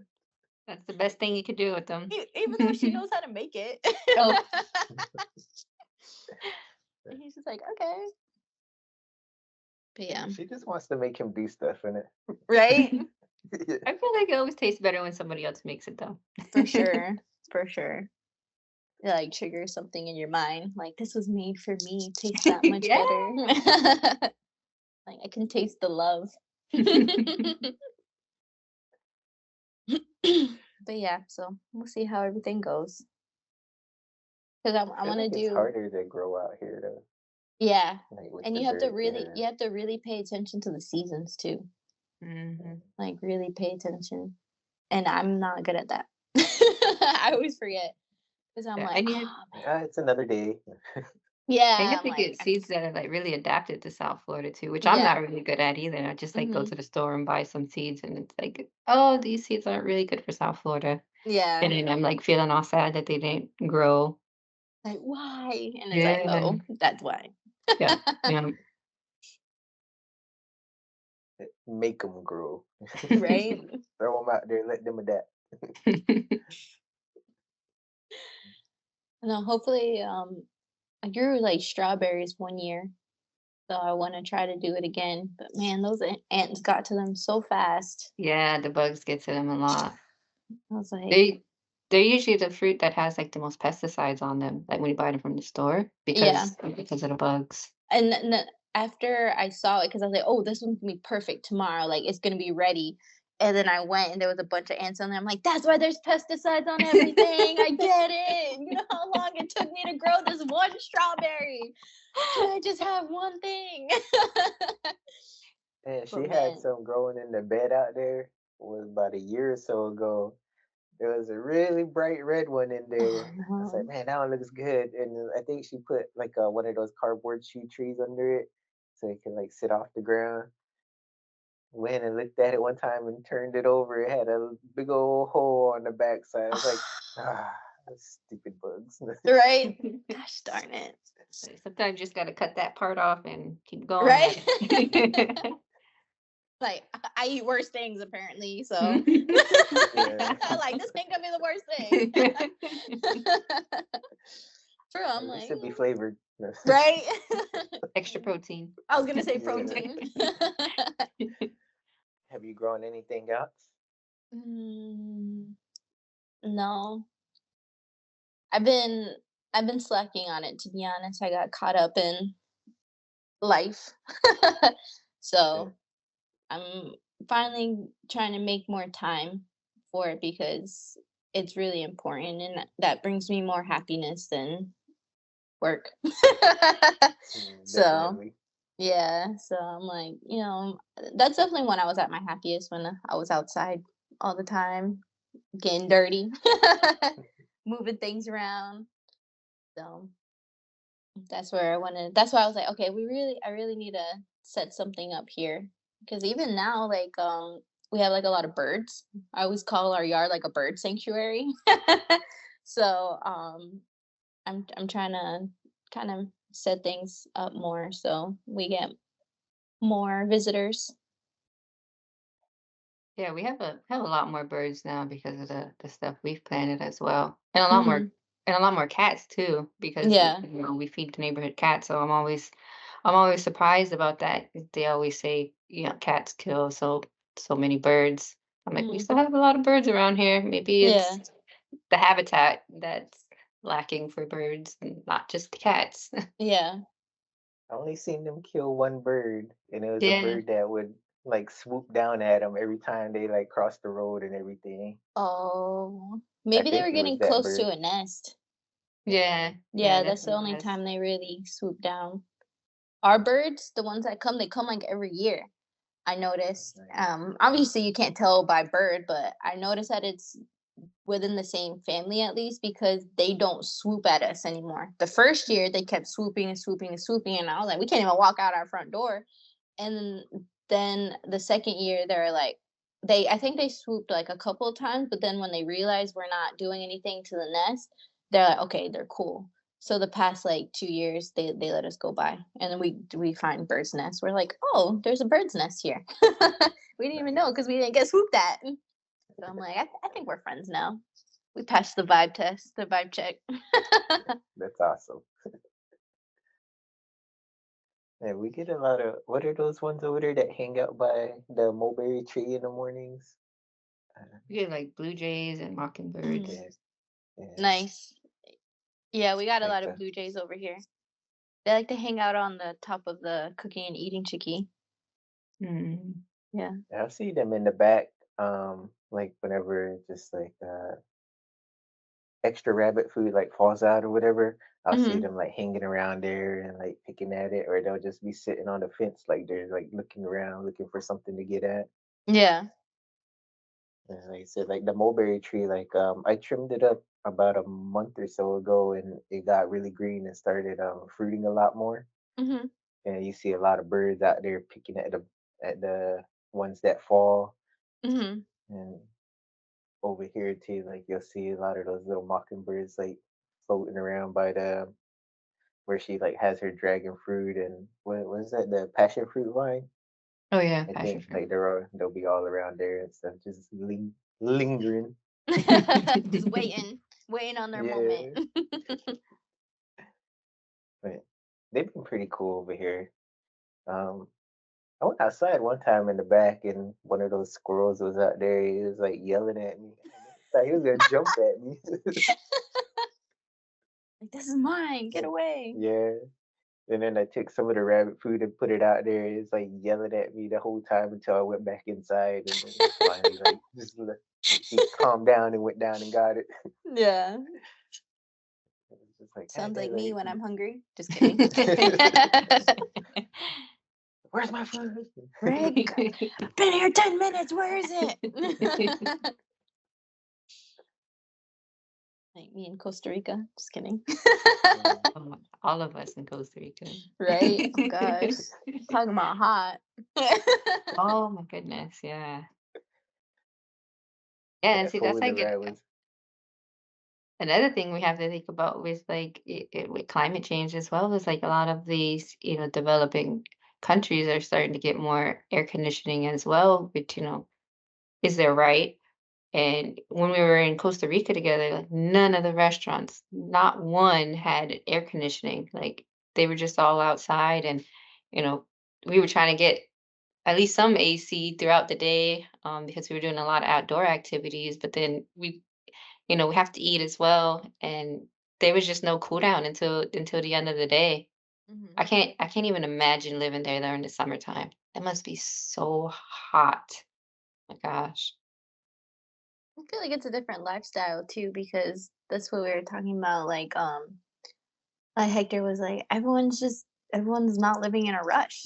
that's the best thing you could do with them. even though she knows how to make it. Oh. And he's just like, okay. But yeah. She just wants to make him do stuff in it. Right? Yeah. I feel like it always tastes better when somebody else makes it though. For sure. For sure. it like triggers something in your mind. Like this was made for me. Tastes that much Yeah. better. Like I can taste the love. But yeah, so we'll see how everything goes. Because I I feel want to like it's do, harder to grow out here though, yeah. like with And the you have to bird. really, Yeah. you have to really pay attention to the seasons too. Mhm. Like really pay attention. And I'm not good at that. I always forget because I'm Yeah, like, and you oh man, It's another day. and you yeah. have I'm to like, get seeds that are like really adapted to South Florida too, which I'm yeah, not really good at either. I just like go hmm to the store and buy some seeds, and it's like, oh, these seeds aren't really good for South Florida, yeah. and then I'm like feeling all sad that they didn't grow. Like why? And it's like, Yeah, oh, that's why. yeah, yeah. Make them grow. Right? Throw them out there, let them adapt. No, hopefully, I grew like strawberries one year, so I want to try to do it again. But man, those ants got to them so fast. Yeah, the bugs get to them a lot. I was like, They they're usually the fruit that has like the most pesticides on them, like when you buy them from the store, yeah. because of the bugs. And then after I saw it, because I was like, oh, this one's gonna be perfect tomorrow. Like it's gonna be ready. And then I went and there was a bunch of ants on there. I'm like, that's why there's pesticides on everything. I get it. You know how long it took me to grow this one strawberry? Can I just have one thing? And she But had man, some growing in the bed out there. Was about a year or so ago. There was a really bright red one in oh there. I was like, no. man, that one looks good. And then I think she put like one of those cardboard shoe trees under it so it can like sit off the ground. Went and looked at it one time and turned it over. It had a big old hole on the backside. I was like, ah, those stupid bugs. Right? Gosh darn it. Sometimes you just gotta cut that part off and keep going Right? at it. Like I eat worse things apparently, so Yeah. like this can't be the worst thing. True, I'm Like, this like, should be flavored. right? Extra protein. I was gonna say Yeah. protein. Have you grown anything else? Mm, no, I've been I've been slacking on it to be honest. I got caught up in life, Yeah. so I'm finally trying to make more time for it because it's really important, and that brings me more happiness than work. So Definitely. yeah, so I'm like, that's definitely when I was at my happiest when I was outside all the time, getting dirty, moving things around. So that's why I was like, okay, I really need to set something up here. Because even now, like, we have like a lot of birds. I always call our yard like a bird sanctuary. So, I'm trying to kind of set things up more so we get more visitors. Yeah, we have a lot more birds now because of the stuff we've planted as well, and Hmm a lot more cats too because Yeah. we feed the neighborhood cats. So I'm always surprised about that. They always say cats kill so many birds. I'm like, we hmm still have a lot of birds around here. Maybe Yeah. it's the habitat that's lacking for birds and not just the cats. Yeah. I only seen them kill one bird, and it was a Yeah. bird that would like swoop down at them every time they like crossed the road and everything. Oh, I maybe they think were it was getting that close to bird. a nest. Yeah. Yeah, Yeah, that's that's the what it only was. time they really swoop down. Our birds, the ones that come, they come like every year. I noticed. Like, Obviously you can't tell by bird, but I noticed that it's within the same family at least because they don't swoop at us anymore. The first year they kept swooping and swooping and swooping, and I was like, we can't even walk out our front door. And then the second year they're like, I think they swooped like a couple of times, but then when they realized we're not doing anything to the nest, they're like, okay, they're cool. So the past like 2 years, they let us go by, and then we find birds' nests. We're like, oh, there's a bird's nest here. We didn't even know nice. because we didn't get swooped at. So I'm like, I think we're friends now. We passed the vibe test, the vibe check. That's awesome. Yeah, we get a lot of what are those ones over there that hang out by the mulberry tree in the mornings? Uh, We get like blue jays and mockingbirds. Mm, yeah, yeah. nice. Yeah, we got a Like lot of the blue jays over here. They like to hang out on the top of the cooking and eating chickie. Mm. Yeah. I see them in the back, like whenever just like extra rabbit food like falls out or whatever. I'll see Mhm. them like hanging around there and like picking at it, or they'll just be sitting on the fence like they're like looking around, looking for something to get at. Yeah. And like I said, like the mulberry tree, like I trimmed it up about a month or so ago, and it got really green and started fruiting a lot more. Mhm. And you see a lot of birds out there picking at the ones that fall. Mhm. And over here too, like you'll see a lot of those little mockingbirds like floating around by the where she like has her dragon fruit and what is that, the passion fruit vine? Oh yeah, I passion think fruit. like they'll be all around there and stuff, just lingering. Just waiting on their moment. Yeah, but they've been pretty cool over here. Um, I went outside one time in the back, and one of those squirrels was out there. He was like yelling at me. I thought he was gonna jump at me. Like, this is mine. Get away. Yeah. And then I took some of the rabbit food and put it out there. It's like yelling at me the whole time until I went back inside, and then finally like like, he calmed down and went down and got it. Yeah. It was just like, Sounds hey, like me when like, I'm hungry. Just kidding. where's my food? Rick, I've been here 10 minutes. Where is it? Like me in Costa Rica. Just kidding. All of us in Costa Rica. Right? Oh gosh. Talking about hot. Oh my goodness, yeah. Yeah, and That see that's fool in the like rat was. another thing we have to think about with with climate change as well is like a lot of these, developing countries are starting to get more air conditioning as well, which, is their right. And when we were in Costa Rica together, like none of the restaurants, not one had air conditioning. Like they were just all outside and, you know, we were trying to get at least some AC throughout the day, because we were doing a lot of outdoor activities, but then we have to eat as well. And there was just no cool down until the end of the day. Mhm. I can't even imagine living there during the summertime. That must be so hot. My gosh. I feel like it's a different lifestyle too because that's what we were talking about. Like Hector was like, everyone's not living in a rush.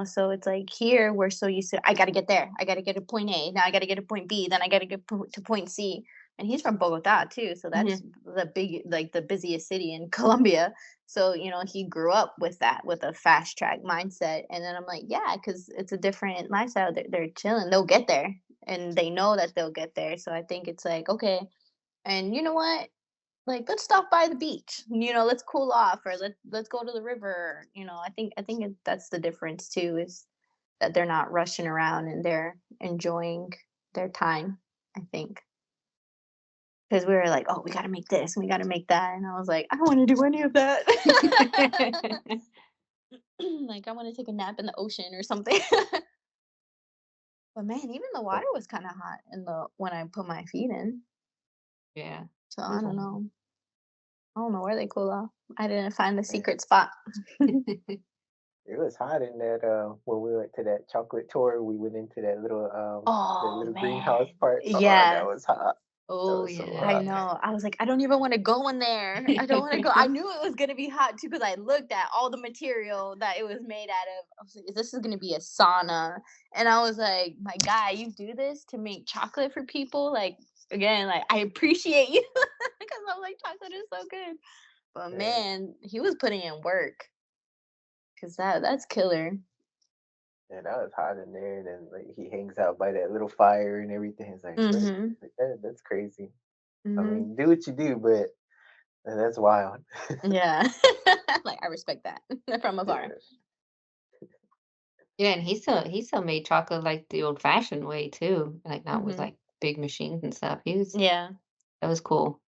So it's like here we're so used to I got to get there, I got to get to point A, now I got to get to point B, then I got to get to point C. And he's from Bogota too, so that's Mhm. the busiest city in Colombia. So he grew up with that, with a fast track mindset. And then I'm like, yeah, because it's a different lifestyle. They're chilling, they'll get there, and they know that they'll get there. So I think it's like, okay, and you know what, like, let's stop by the beach, let's cool off, or let's go to the river. That's the difference too, is that they're not rushing around and they're enjoying their time, I think. Because we were like, oh, we got to make this and we got to make that, and I was like, I don't want to do any of that. Like, I want to take a nap in the ocean or something. But man, even the water was kind of hot in the when I put my feet in. Yeah. So It I was don't warm. know. I don't know where they cool off. I didn't find the Man, secret spot. it was hot in that when we went to that chocolate tour. We went into that Oh little greenhouse man. part. Oh, that Yeah. was hot. That Oh was so I hot. yeah. know. I was like, I don't even want to go in there. I don't want to go. I knew it was gonna be hot too because I looked at all the material that it was made out of. I was like, this is gonna be a sauna. And I was like, my guy, you do this to make chocolate for people? Like, again, like, I appreciate you because I was like, chocolate is so good. But Yeah. man, he was putting in work because that's killer. Yeah, that was hot in there, and then like he hangs out by that little fire and everything. It's like, what? Mm-hmm. Like, that's crazy. I Mm-hmm. mean, do what you do, but that's wild. Yeah. Like, I respect that from afar. Yeah. Yeah, and he still made chocolate like the old fashioned way too, like not with Mm-hmm. like big machines and stuff. Yeah. That was cool.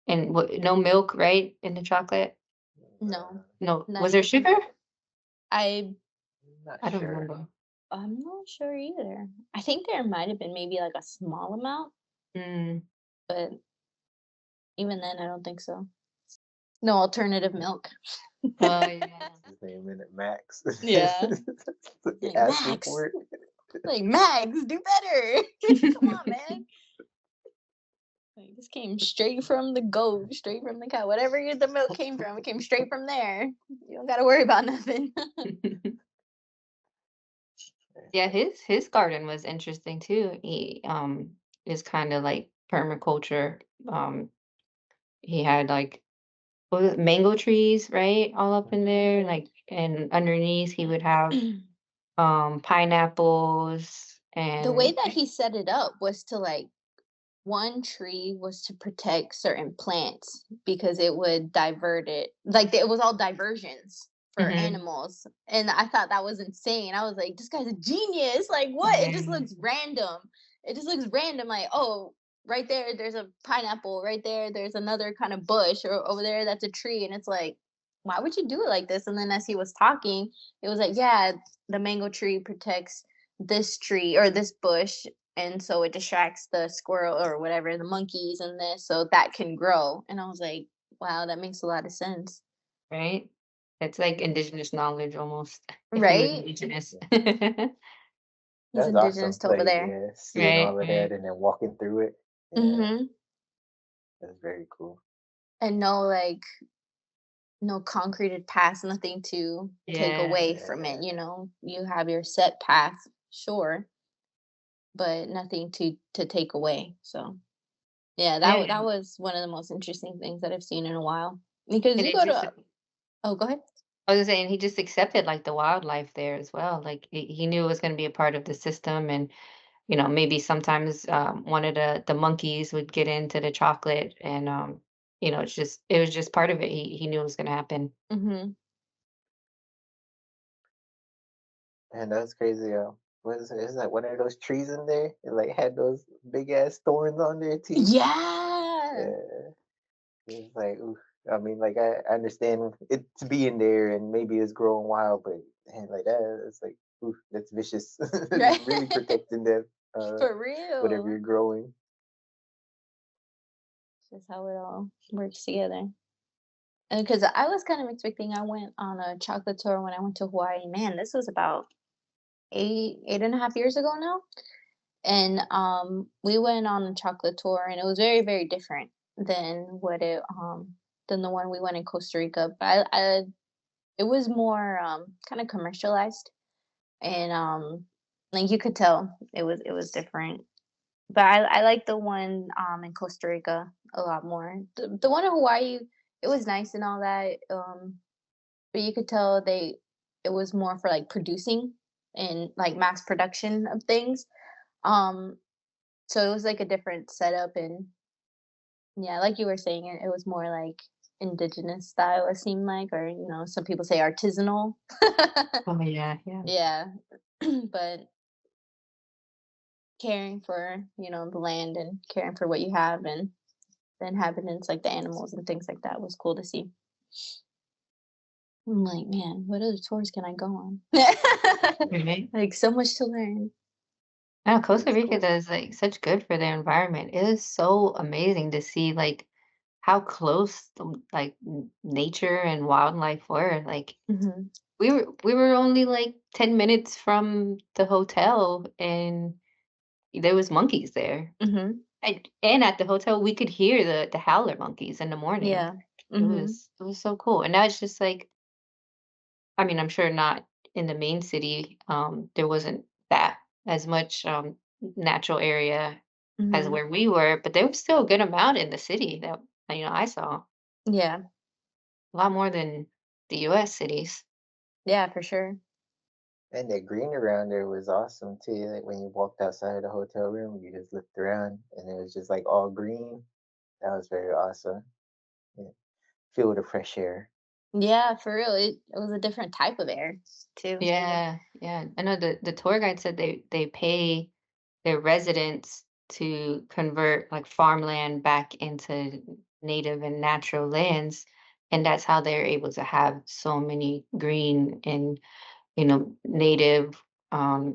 And no milk, right, in the chocolate? No, No, was none. there sugar? I Not I don't sure. remember. I'm not sure either. I think there might have been maybe like a small amount, Mm, but even then, I don't think so. No alternative milk. Oh yeah. His name in it, Max. Yeah. They Like, asking Max. for it. Like, Max, do better. Come on, man. Like, this came straight from the goat, straight from the cow. Whatever the milk came from, it came straight from there. You don't gotta worry about nothing. Yeah, his garden was interesting too. He is kind of like permaculture. Um he had like what was it, mango trees, right? All up in there. Like and underneath he would have pineapples The way and that he set it up was to like one tree was to protect certain plants because it would divert it. Like it was all diversions for Mhm. animals. And I thought that was insane. I was like, this guy's a genius. Like what? It just Yeah. looks random. It just looks random. Like, oh, right there, there's a pineapple. Right there, there's another kind of bush. Or over there, that's a tree. And it's like, why would you do it like this? And then as he was talking, it was like, yeah, the mango tree protects this tree or this bush, and so it distracts the squirrel or whatever, the monkeys and this, so that can grow. And I was like, wow, that makes a lot of sense. Right? It's like indigenous knowledge almost, if he was Right? indigenous. He's That's indigenous awesome. to over Like, there. yeah, seeing Right, all of that right. and then walking through it. Yeah, Hmm. that's very cool. And no, like, no concreted paths, nothing to take Yeah. away from it. Yeah, You have your set path, sure, but nothing to take away. So yeah, Yeah. that was one of the most interesting things that I've seen in a while. Because And you it go just to, oh, go ahead. I was saying he just accepted like the wildlife there as well. Like he knew it was going to be a part of the system, and maybe sometimes one of the monkeys would get into the chocolate, and it was just part of it. He knew it was going to happen. Hmm. and that's crazy. What is it? Is that one of those trees in there? It like had those big ass thorns on there too. Yeah. Yeah, it's like, oof. I mean, like I understand it to be in there, and maybe it's growing wild, but man, like that, it's like, oof, that's vicious. Right. Really protecting that, For whatever real. you're growing. Just how it all works together. And because I was kind of expecting, I went on a chocolate tour when I went to Hawaii. Man, this was about 8.5 years ago now. And we went on a chocolate tour, and it was very, very different than than the one we went in Costa Rica. But it was more kind of commercialized, and like you could tell it was different. But I like the one in Costa Rica a lot more. The one in Hawaii, it was nice and all that. But you could tell it was more for like producing and like mass production of things. Um, so it was like a different setup, and yeah, like you were saying, it was more like indigenous style. It seemed like, or some people say artisanal. Oh yeah, yeah. Yeah, but caring for the land and caring for what you have and the inhabitants, like the animals and things like that, was cool to see. I'm like, man, what other tours can I go on? Right. Like, so much to learn. Now Costa That's Rica cool. does like such good for their environment. It is so amazing to see like how close like nature and wildlife were. Like Hmm. we were only like 10 minutes from the hotel, and there was monkeys there. Hmm. And at the hotel we could hear the howler monkeys in the morning. Yeah. It Hmm. was it was so cool. And now it's just like, I mean, I'm sure not in the main city. There wasn't that as much natural area as Hmm. where we were, but there was still a good amount in the city that I saw Yeah. a lot more than the U.S. cities. Yeah, for sure. And the green around there was awesome too. Like when you walked outside the hotel room, you just looked around and it was just like all green. That was very awesome. Yeah. Feel the fresh air. Yeah, for real. It was a different type of air too. Yeah, yeah. I know the tour guide said they pay their residents to convert like farmland back into native and natural lands, and that's how they're able to have so many green and native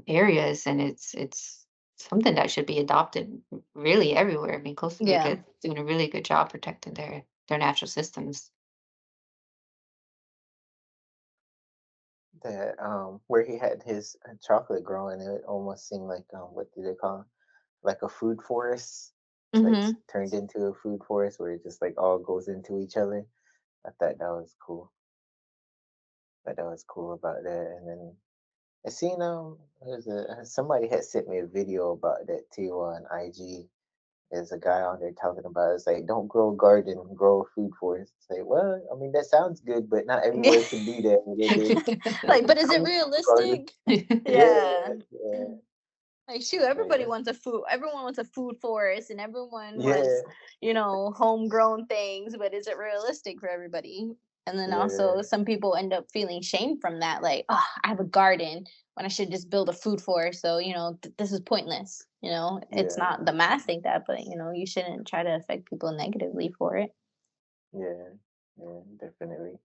areas, and it's something that should be adopted really everywhere. I mean, Costa Rica Yeah. is doing a really good job protecting their natural systems. that where he had his chocolate growing, it almost seemed like what do they call it? Like a food forest, like Mm-hmm. turned into a food forest where it just like all goes into each other. I thought that was cool. Thought that was cool about that. And then I seen somebody had sent me a video about that too on IG. There's a guy on there talking about it's like don't grow a garden, grow a food forest. It's like, well, I mean that sounds good, but not everywhere can do that. Like, but is it Cool garden. realistic? Yeah, Yeah. yeah, Like, shoot, right. everyone wants a food forest, and everyone Yeah, wants, homegrown things, but is it realistic for everybody? And then yeah, also some people end up feeling shame from that, like, oh, I have a garden when I should just build a food forest. So, this is pointless. It's yeah, not the math think that, but you shouldn't try to affect people negatively for it. yeah, yeah, definitely.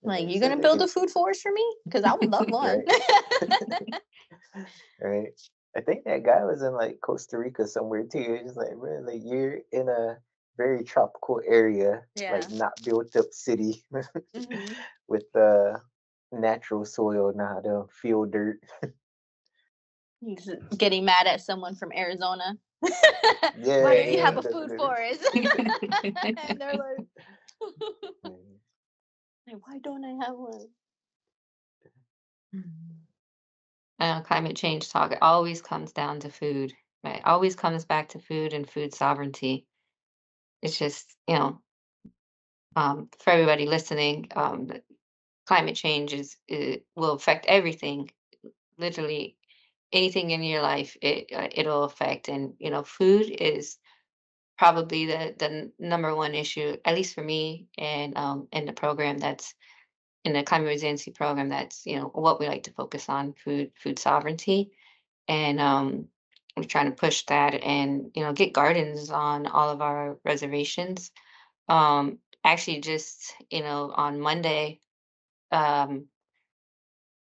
And Like, they you said gonna like build a it's food forest for me? Because I would love one. right, right. I think that guy was in like Costa Rica somewhere too. It's just like really, like you're in a very tropical area, Yeah. like not built up city Hmm. with natural soil, not field dirt. He's getting mad at someone from Arizona. Why Yeah, don't you yeah, have Right. a food definitely. forest? And they're like, Yeah, "Hey, why don't I have one?" Climate change talk, it always comes down to food, right? Always comes back to food and food sovereignty. It's just, for everybody listening, climate change it will affect everything, literally anything in your life. It'll affect, and food is probably the number one issue, at least for me, and in the program that's in the climate resiliency program. That's what we like to focus on: food sovereignty, and we're trying to push that, and get gardens on all of our reservations. Actually, just on Monday. Um,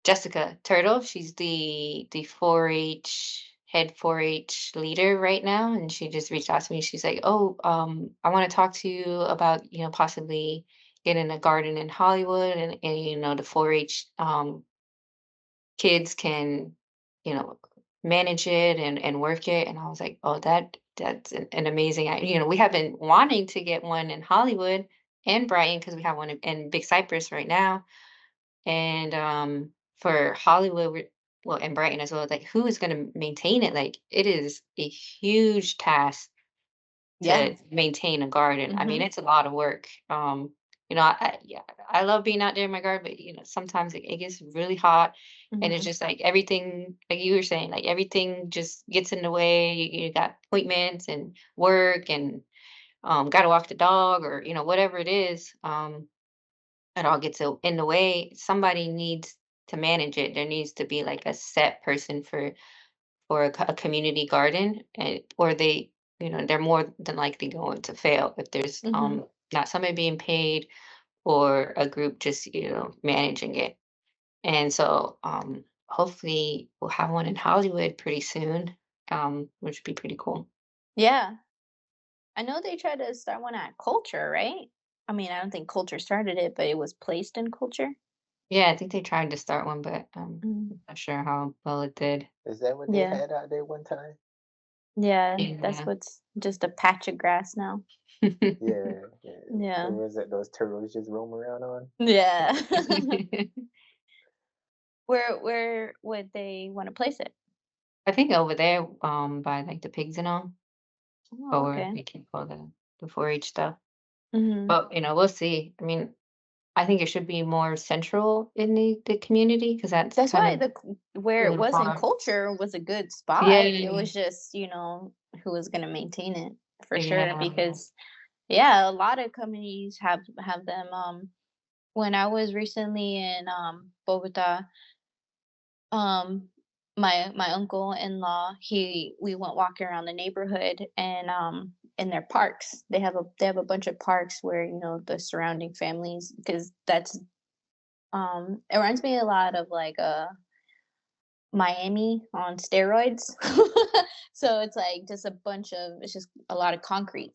Jessica Turtle. She's the 4-H head 4-H leader right now, and she just reached out to me. She's like, "Oh, I want to talk to you about possibly getting a garden in Hollywood, and the 4-H kids can you know manage it and work it." And I was like, "Oh, that's an amazing we have been wanting to get one in Hollywood and Brighton because we have one in Big Cypress right now." And for Hollywood, well, and Brighton as well, like who is going to maintain it? Like it is a huge task Yeah. to maintain a garden. I mean, Mhm. it's a lot of work. Yeah, I love being out there in my garden, but sometimes it gets really hot, and it's Mhm. just like everything, like you were saying, like everything just gets in the way. You got appointments and work, and got to walk the dog, or whatever it is. It all gets in the way. Somebody needs to manage it. There needs to be like a set person for a community garden, and or they're more than likely going to fail if there's Mhm. not somebody being paid or a group just managing it. And so hopefully we'll have one in Hollywood pretty soon, which would be pretty cool. Yeah. I know they tried to start one at Culture, right? I mean, I don't think Culture started it, but it was placed in Culture. Yeah, I think they tried to start one, but Mm. I'm not sure how well it did. is that what they Yeah. had out there one time? Yeah, that's Yeah. what's just a patch of grass now. Yeah, yeah. Yeah. What was it? Those turtles just roam around on? Yeah. Where would they want to place it? I think over there, by like the pigs and all, Oh, or okay. we can call the 4-H stuff. Mhm. But we'll see. I mean, I think it should be more central in the community because that's That's kind why of where a it little was in far. Culture was a good spot. It Yeah, was just, who was going to maintain it for sure yeah, because yeah, a lot of communities have them when I was recently in Bogota, um my uncle-in-law, we went walking around the neighborhood, and in their parks they have a bunch of parks where the surrounding families, because that's it reminds me a lot of like Miami on steroids. So it's like just it's just a lot of concrete.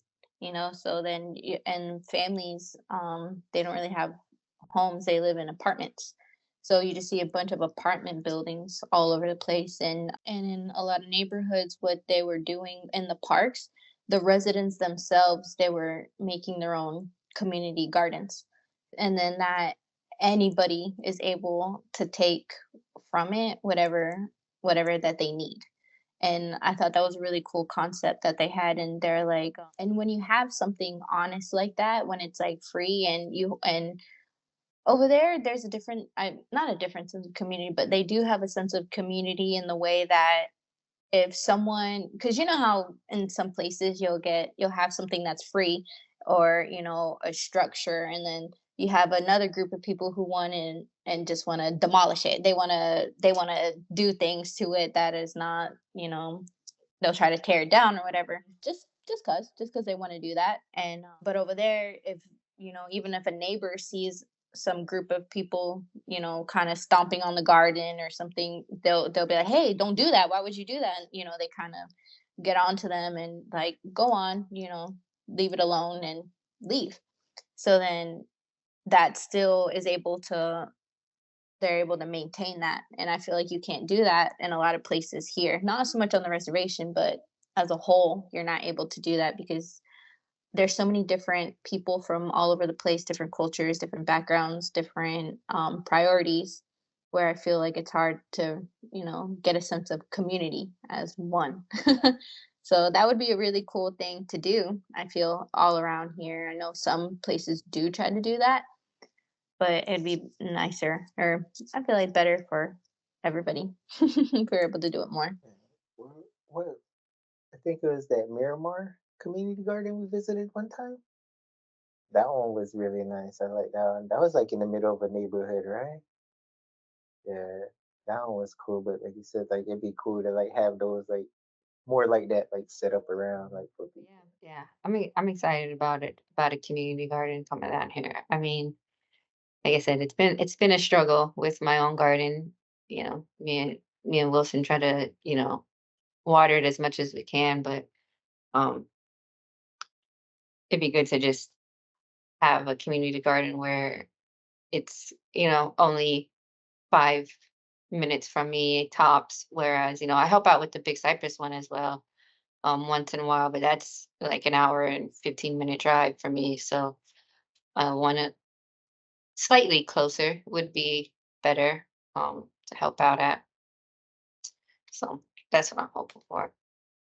So then and families, they don't really have homes, they live in apartments. So you just see a bunch of apartment buildings all over the place. And in a lot of neighborhoods, what they were doing in the parks, the residents themselves, they were making their own community gardens. And then that anybody is able to take from it whatever that they need. And I thought that was a really cool concept that they had. And they're like, and when you have something honest like that, when it's like free, and over there, there's a different, not a different sense of community, but they do have a sense of community in the way that if someone, because you know how in some places you'll have something that's free, or a structure, and then you have another group of people who want in and just want to demolish it. They want to do things to it that is not, they'll try to tear it down or whatever, just cuz they want to do that. And but over there, if even if a neighbor sees some group of people, kind of stomping on the garden or something, they'll be like, "Hey, don't do that. Why would you do that?" And they kind of get on to them and like, "Go on, leave it alone," and leave. So then that still is able to they're able to maintain that. And I feel like you can't do that in a lot of places here. Not so much on the reservation, but as a whole, you're not able to do that because there's so many different people from all over the place, different cultures, different backgrounds, different priorities, where I feel like it's hard to, get a sense of community as one. So that would be a really cool thing to do, I feel, all around here. I know some places do try to do that, but it'd be nicer, or I feel like better for everybody if we're able to do it more. What I think it was that Miramar community garden we visited one time. That one was really nice. I like that one. That was like in the middle of a neighborhood, right? Yeah, that one was cool. But like you said, like it'd be cool to like have those like more like that, like set up around like for people. Yeah, yeah. I mean, I'm excited about it, about a community garden coming down here. I mean, like I said, it's been a struggle with my own garden. Me and Wilson try to, water it as much as we can, but um it'd be good to just have a community garden where it's, only 5 minutes from me tops. Whereas, I help out with the big cypress one as well, once in a while, but that's like an hour and 15-minute drive for me. So I want to slightly closer would be better, to help out at. So that's what I'm hoping for.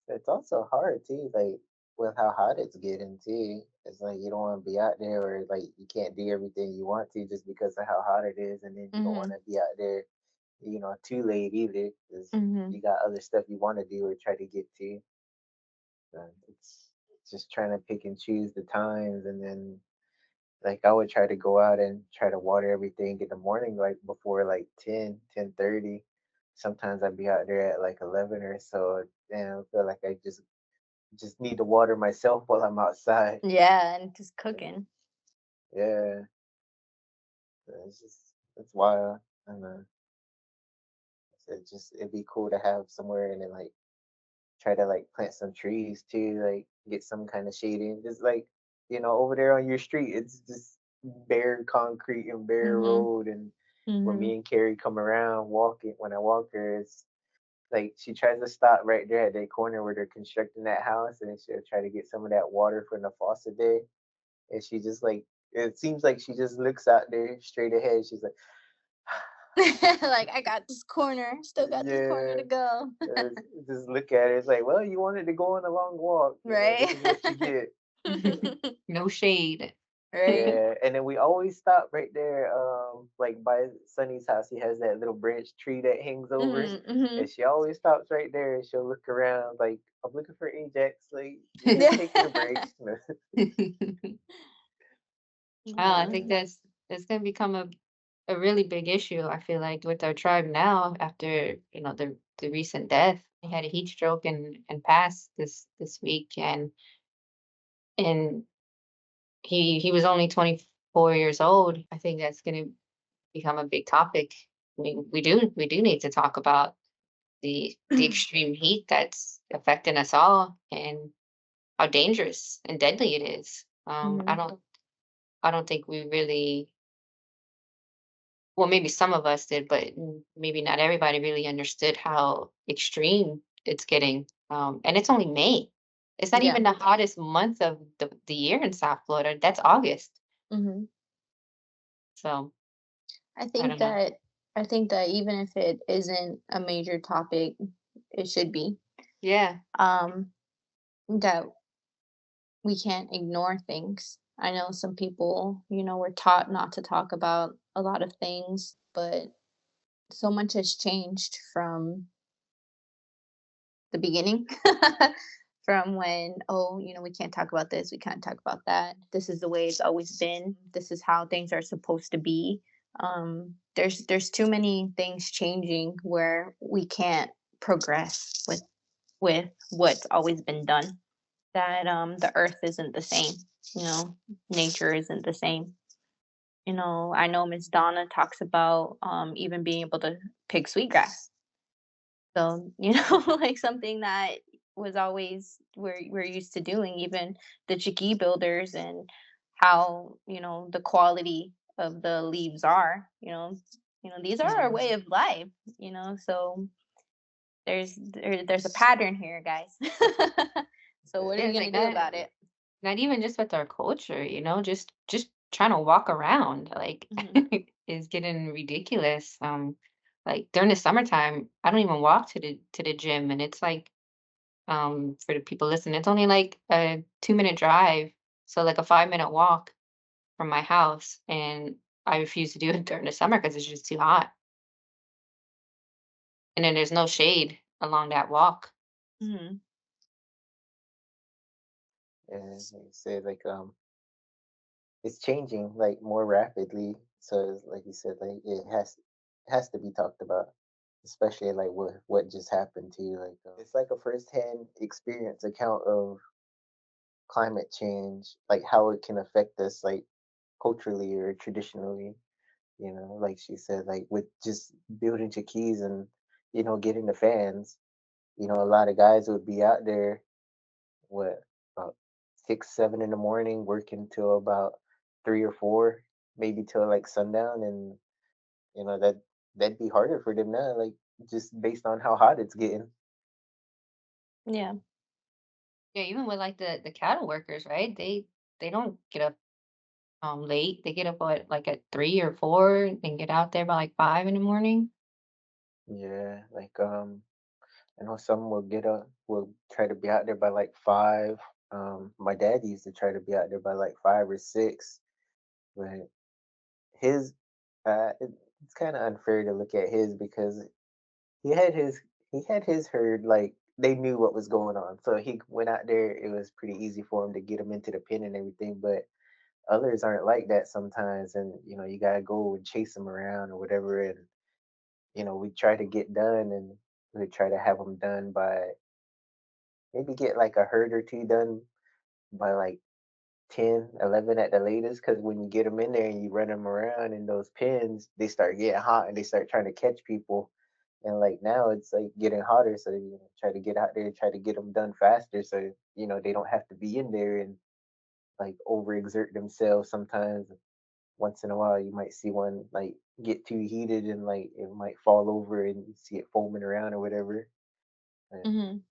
It's also hard too, like with how hot it's getting too. It's like you don't want to be out there or like you can't do everything you want to just because of how hot it is, and then you don't want Mhm. to be out there, too late either, because you Mhm. got other stuff you want to do or try to get to. It's just trying to pick and choose the times, and then like I would try to go out and try to water everything in the morning, like before like 10:30. Sometimes I'd be out there at like 11 or so. And I feel like I just need to water myself while I'm outside. Yeah, and just Yeah, cooking. yeah, it's wild. And it'd be cool to have somewhere and then like try to like plant some trees too, like get some kind of shading. Just like over there on your street, it's just bare concrete and bare Mhm. road. And when Mhm. me and Carrie come around walking, when I walk her, it's like she tries to stop right there at that corner where they're constructing that house, and then she'll try to get some of that water from the faucet there. And she just like it seems like she just looks out there straight ahead. She's like, Like, I got this corner, still got this corner yeah. to go. Just look at it. It's like, well, you wanted to go on a long walk. This Right? is what you get. No shade. Right? Yeah, and then we always stop right there, like by Sonny's house. He has that little branch tree that hangs over, Mhm. Mhm. and she always stops right there, and she'll look around like, I'm looking for Ajax. Like, you're just Yeah. taking a break. I Yeah. think Yeah. that's gonna become a really big issue. I feel like with our tribe now, after the recent death, he had a heat stroke and passed this week, and he was only 24 years old. I think that's gonna become a big topic. I mean, we do need to talk about the extreme heat that's affecting us all and how dangerous and deadly it is. Mhm. I don't think we really well, maybe some of us did, but maybe not everybody really understood how extreme it's getting. And it's only May. It's not Yeah. even the hottest month of the year in South Florida. That's August. Hmm. So I I think don't know. that I think that even if it isn't a major topic, it should be. Yeah. Um, that we can't ignore things. I know some people, were taught not to talk about a lot of things, but so much has changed from the beginning. From when, oh, we can't talk about this, we can't talk about that. This is the way it's always been. This is how things are supposed to be. There's too many things changing where we can't progress with what's always been done. That the earth isn't the same. You know, nature isn't the same. I know Miss Donna talks about even being able to pick sweetgrass. So, like something that was always we're used to doing, even the chickee builders and how, the quality of the leaves are, these are our Mhm. way of life, so there's a pattern here, guys. So what are Yeah, you it's gonna like do that. about it? Not even just with our culture, just trying to walk around like Hmm. is getting ridiculous. Like during the summertime, I don't even walk to the gym, and it's like for the people listening, it's only like a 2-minute drive, so like a 5-minute walk from my house, and I refuse to do it during the summer because it's just too hot, and then there's no shade along that walk. Hmm. And like you said, it's changing like more rapidly. So it's, like you said, like it has to be talked about, especially like what just happened to you. Like it's like a firsthand experience account of climate change, like how it can affect us, like culturally or traditionally. Like she said, like with just building keys and getting the fans. A lot of guys would be out there, what, about 6, 7 in the morning, working till about 3 or 4, maybe till like sundown, and that'd be harder for them now, like just based on how hot it's getting. Yeah. Yeah, even with like the cattle workers, right? They don't get up late. They get up like at 3 or 4 and get out there by like 5 in the morning. Yeah, like I know some will try to be out there by like 5. My dad used to try to be out there by like 5 or 6, but his it's kind of unfair to look at his because he had his he had his herd, like they knew what was going on, so he went out there. It was pretty easy for him to get them into the pen and everything, but others aren't like that sometimes, and you gotta go and chase them around or whatever, and we try to get done, and we try to have them done by maybe get like a herd or two done by like 10, 11 at the latest, because when you get them in there and you run them around in those pens, they start getting hot and they start trying to catch people. And like now it's like getting hotter, so try to get out there, try to get them done faster, so they don't have to be in there and like overexert themselves. Sometimes once in a while you might see one like get too heated and like it might fall over and you see it foaming around or whatever. And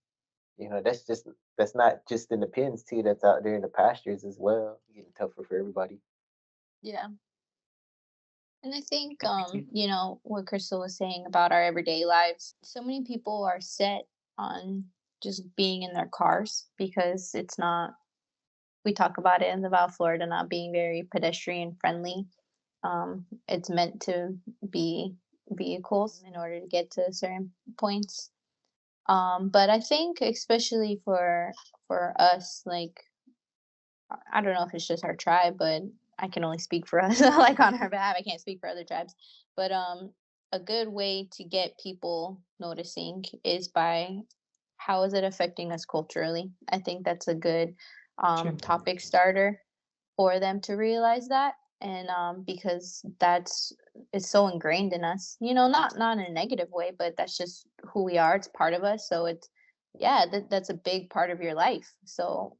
Hmm. that's not just in the pens too, that's out there in the pastures as well. Getting tougher for everybody. Yeah. And I think, Definitely. what Crystal was saying about our everyday lives, so many people are set on just being in their cars because it's not, we talk about it in the Val Florida not being very pedestrian friendly. It's meant to be vehicles in order to get to certain points. But I think especially for us, like I don't know if it's just our tribe, but I can only speak for us, like on our behalf. I can't speak for other tribes. But a good way to get people noticing is by how is it affecting us culturally? I think that's a good Sure. topic starter for them to realize that. And because it's so ingrained in us, not in a negative way, but that's just who we are. It's part of us. So it's, yeah, that's a big part of your life. So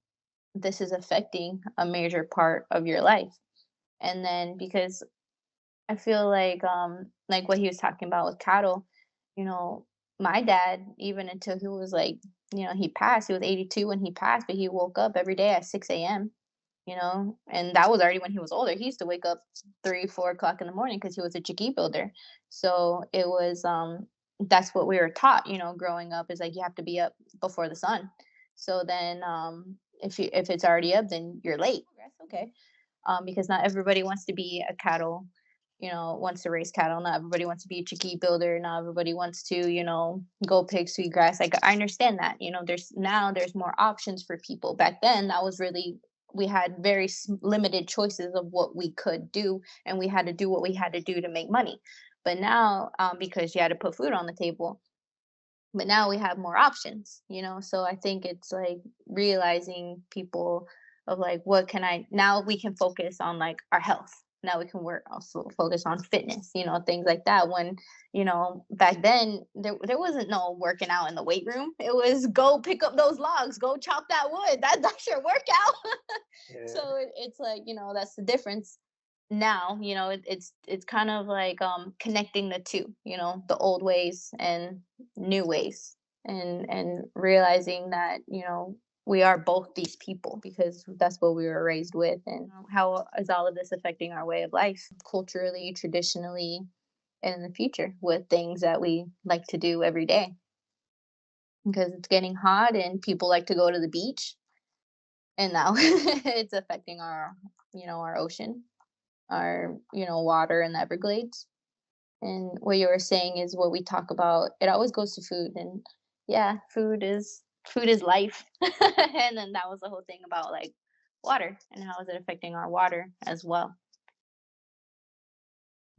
this is affecting a major part of your life. And then because I feel like what he was talking about with cattle, you know, my dad, even until he was like, he passed, he was 82 when he passed, but he woke up every day at 6 a.m., and that was already when he was older. He used to wake up 3, 4 o'clock in the morning because he was a chicky builder. So it was, that's what we were taught, growing up, is like you have to be up before the sun. So then, if it's already up, then you're late. That's okay. Because not everybody wants to be a cattle, wants to raise cattle. Not everybody wants to be a chicky builder. Not everybody wants to, go pick sweet grass. Like, I understand that. There's more options for people. Back then, that was really, we had very limited choices of what we could do, and we had to do what we had to do to make money. But now, because you had to put food on the table, but now we have more options, so I think it's like realizing people of like, what can I now, we can focus on like our health. Now we can work, also focus on fitness, things like that. When, back then there wasn't no working out in the weight room. It was go pick up those logs, go chop that wood. That's your workout. Yeah. So it's like, that's the difference. Now, it's kind of like connecting the two, the old ways and new ways, and realizing that, we are both these people, because that's what we were raised with. And how is all of this affecting our way of life, culturally, traditionally, and in the future, with things that we like to do every day, because it's getting hot and people like to go to the beach, and now it's affecting our ocean, our water in the Everglades. And what you were saying is what we talk about. It always goes to food, and yeah, food is life. And then that was the whole thing about like water, and how is it affecting our water as well.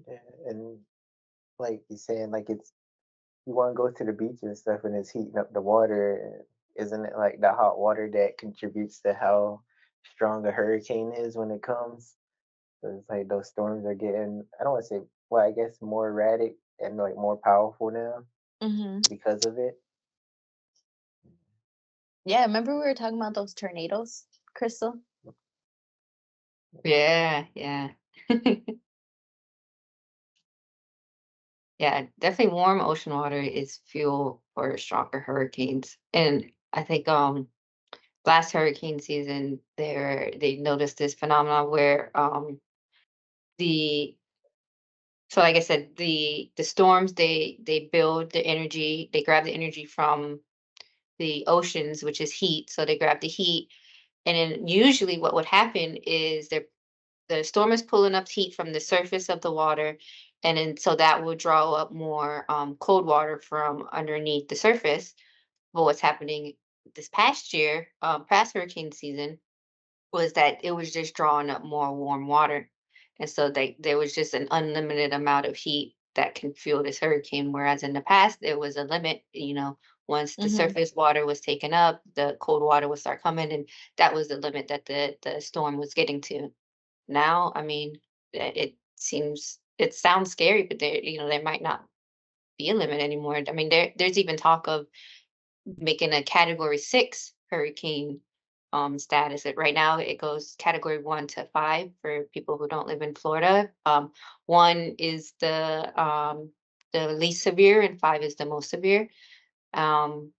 Yeah, and like you're saying, like it's you want to go to the beach and stuff, and it's heating up the water. Isn't it like the hot water that contributes to how strong a hurricane is when it comes? So it's like those storms are getting, I don't want to say, well, I guess more erratic and like more powerful now Hmm. because of it. Yeah, remember we were talking about those tornadoes, Crystal? Yeah, yeah. Yeah, definitely warm ocean water is fuel for stronger hurricanes. And I think last hurricane season they noticed this phenomenon where the so like I said, the storms they build the energy, they grab the energy from the oceans, which is heat. So they grab the heat, and then usually what would happen is the storm is pulling up heat from the surface of the water, and then so that will draw up more cold water from underneath the surface. But what's happening this past year, past hurricane season, was that it was just drawing up more warm water. And so there was just an unlimited amount of heat that can fuel this hurricane. Whereas in the past, there was a limit, once the Hmm. surface water was taken up, the cold water would start coming. And that was the limit that the storm was getting to. Now, I mean, it sounds scary, but there might not be a limit anymore. I mean, there's even talk of making a category 6 hurricane status. Right now it goes category 1 to 5 for people who don't live in Florida. 1 is the least severe, and 5 is the most severe. Um,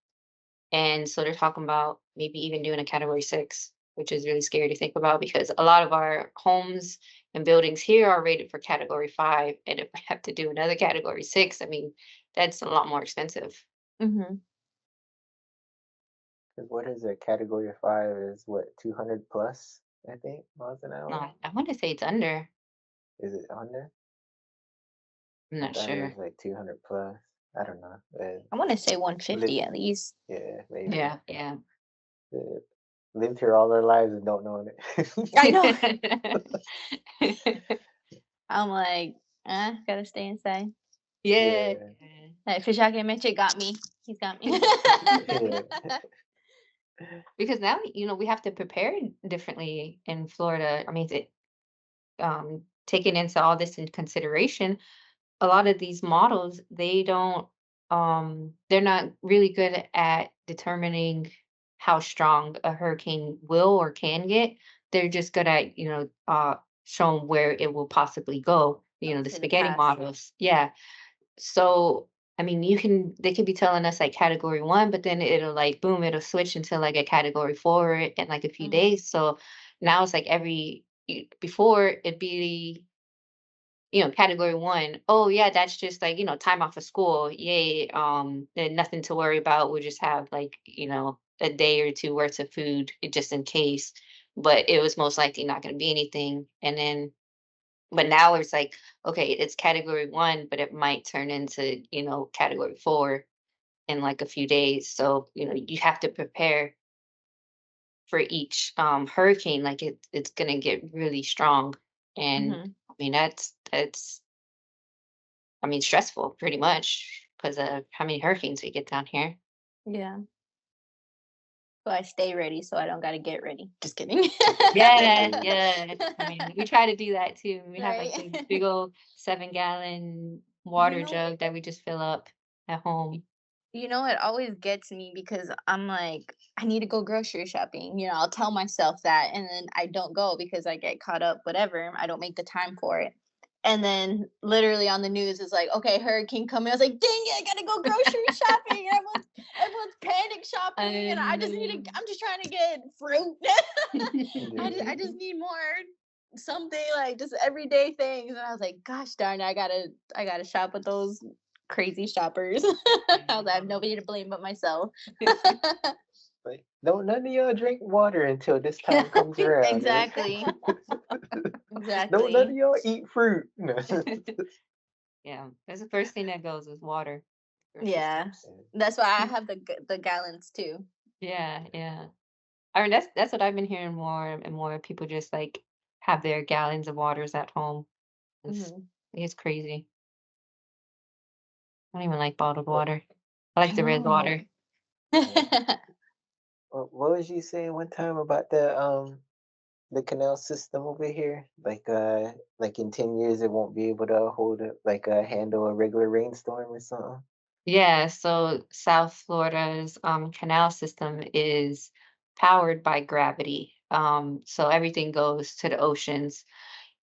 and so they're talking about maybe even doing a category 6, which is really scary to think about, because a lot of our homes and buildings here are rated for category 5. And if we have to do another category 6, I mean, that's a lot more expensive. Hmm. Because what is it? Category 5 is what, 200 plus, I think, miles an No, hour? I want to say it's under. Is it under? I'm I not thought it was sure. like 200 plus. I don't know. I want to say Li- 150 at least. yeah, maybe. Yeah, yeah. Uh, lived here all our lives and don't know it. I know. I'm like, gotta stay inside. Yeah. Yeah, Like Fishaki Meche got me. He's got me. yeah, Because now, we have to prepare differently in Florida. I mean, taking into all this in consideration, a lot of these models, they're not really good at determining how strong a hurricane will or can get. They're just good at, showing where it will possibly go. the To the spaghetti past. models. Yeah. So, I mean, they could be telling us like category 1, but then it'll like, boom, it'll switch into like a category 4 in like a few Mhm. days. So now it's like before it'd be, category 1. Oh yeah, that's just like, time off of school. Yay. Then nothing to worry about. We'll just have like, a day or two worth of food just in case. But it was most likely not going to be anything. And then but now it's like, okay, it's category 1, but it might turn into, category 4 in like a few days. So, you have to prepare for each hurricane. Like it's gonna get really strong. And Mhm. I mean that's I mean stressful pretty much because of how many hurricanes we get down here. Yeah. So I stay ready so I don't gotta get ready. Just kidding. Yeah, yeah. I mean, we try to do that too. We have like Right. this big old 7-gallon You water know, jug that we just fill up at home. it always gets me because I'm like, I need to go grocery shopping. I'll tell myself that and then I don't go because I get caught up, whatever. I don't make the time for it. And then literally on the news it's like, okay, hurricane coming. I was like, dang it, I gotta go grocery shopping. Everyone's panic shopping and I'm just trying to get fruit. I just need more something like just everyday things. And I was like, gosh darn it, I gotta shop with those crazy shoppers. I was like, I have nobody to blame but myself. Like, don't none of y'all drink water until this time comes around. Exactly. Don't none of Exactly. y'all eat fruit. No. Yeah, that's the first thing that goes is water. Grocery Yeah. stores. That's why I have the gallons too. Yeah, yeah. I mean, that's what I've been hearing more and more. People just like have their gallons of waters at home. It's, Hmm. it's crazy. I don't even like bottled What? water. I I like the red know. water. Yeah. What was you saying one time about the canal system over here? Like in 10 years it won't be able to hold it like handle a regular rainstorm or something. Yeah, so South Florida's canal system is powered by gravity. So everything goes to the oceans.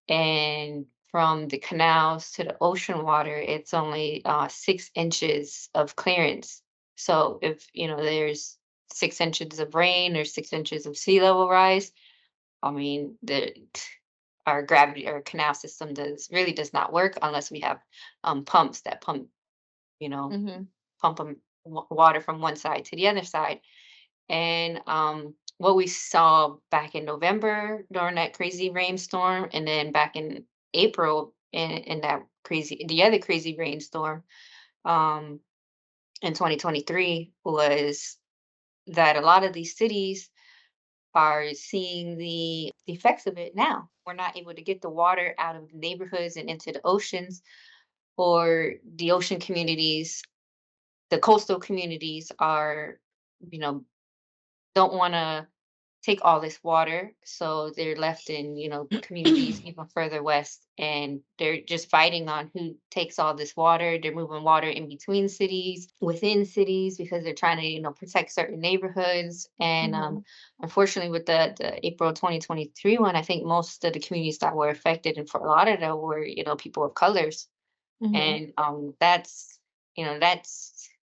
And from the canals to the ocean water, it's only 6 inches of clearance. So if there's 6 inches of rain or 6 inches of sea level rise, I mean our gravity or canal system does not work unless we have pumps that you know Hmm. pump water from one side to the other side. And what we saw back in November during that crazy rainstorm, and then back in April in the other crazy rainstorm um, in 2023 was that a lot of these cities are seeing the effects of it now. We're not able to get the water out of the neighborhoods and into the oceans, or the ocean communities, the coastal communities are, you know, don't want to take all this water, so they're left in communities even further west, and they're just fighting on who takes all this water. They're moving water in between cities, within cities, because they're trying to protect certain neighborhoods. And Hmm. unfortunately, with the April 2023 one, I think most of the communities that were affected, and for a lot of them were people of colors. Hmm. And that's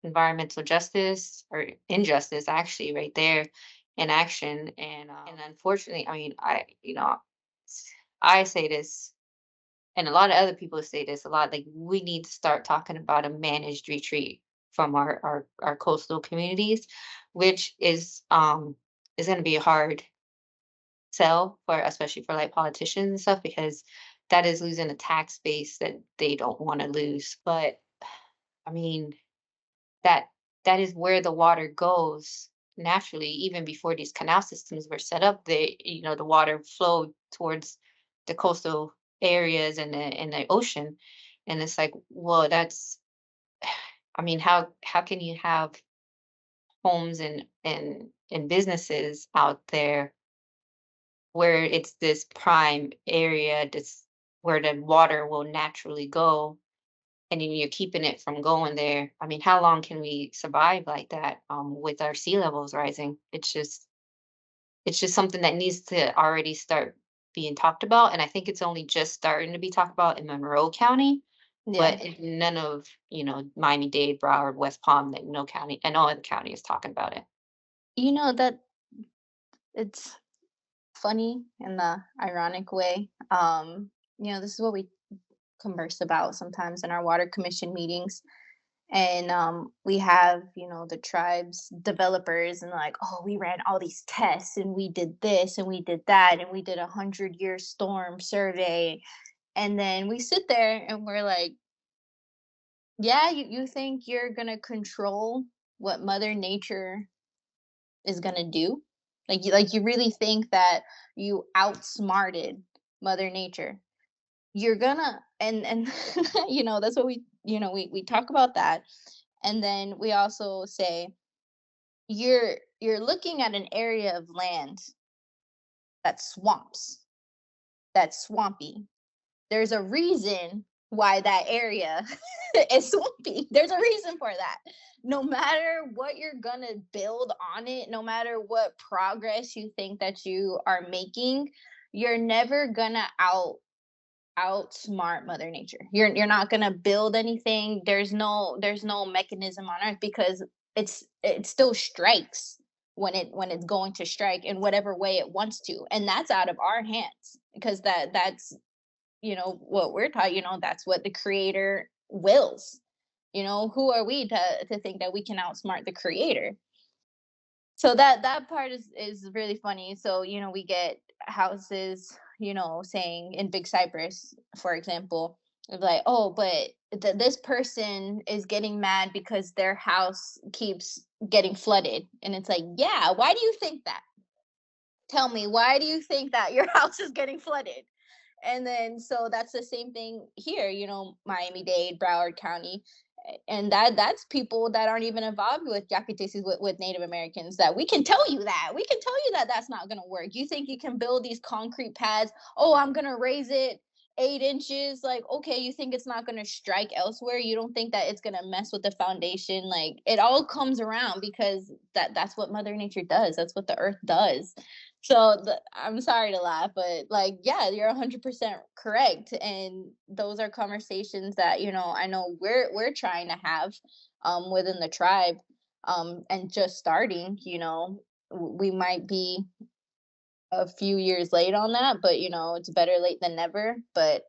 environmental justice or injustice actually right there in action. And unfortunately, I mean, I say this, and a lot of other people say this a lot, like we need to start talking about a managed retreat from our coastal communities, which is going to be a hard sell for, especially for like politicians and stuff, because that is losing a tax base that they don't want to lose. But I mean, that that is where the water goes naturally. Even before these canal systems were set up, the water flowed towards the coastal areas and the ocean. And it's like, well, that's, I mean, how can you have homes and businesses out there where it's this prime area, this where the water will naturally go, and then you're keeping it from going there? I mean, how long can we survive like that with our sea levels rising? It's just something that needs to already start being talked about, and I think it's only just starting to be talked about in Monroe County, Yeah. but in none of, Miami-Dade, Broward, West Palm, that no county, and no other county is talking about it. That it's funny in the ironic way. This is what we converse about sometimes in our water commission meetings. And we have, the tribes developers and like, oh, we ran all these tests and we did this and we did that and we did 100-year storm survey. And then we sit there and we're like, yeah, you think you're gonna control what Mother Nature is gonna do? Like you really think that you outsmarted Mother Nature? You're gonna and that's what we talk about that. And then we also say you're looking at an area of land that's swamps, that's swampy. There's a reason why that area is swampy. There's a reason for that. No matter what you're gonna build on it, no matter what progress you think that you are making, you're never gonna outsmart Mother Nature. You're not gonna build anything. There's no mechanism on earth, because it still strikes when it's going to strike in whatever way it wants to, and that's out of our hands, because that's what we're taught. That's what the Creator wills. Who are we to think that we can outsmart the Creator? So that part is really funny. So we get houses, saying in Big Cypress, for example, like, oh, but this person is getting mad because their house keeps getting flooded. And it's like, yeah, why do you think that? Tell me, why do you think that your house is getting flooded? And then so that's the same thing here, Miami-Dade, Broward County. And that's people that aren't even involved with Yakutesis, with Native Americans, that we can tell you that that's not going to work. You think you can build these concrete pads? Oh, I'm going to raise it 8 inches. Like, okay, you think it's not going to strike elsewhere? You don't think that it's going to mess with the foundation? Like, it all comes around, because that's what Mother Nature does. That's what the earth does. So I'm sorry to laugh, but like, yeah, you're 100% correct. And those are conversations that, I know we're trying to have within the tribe, and just starting. We might be a few years late on that, but it's better late than never. But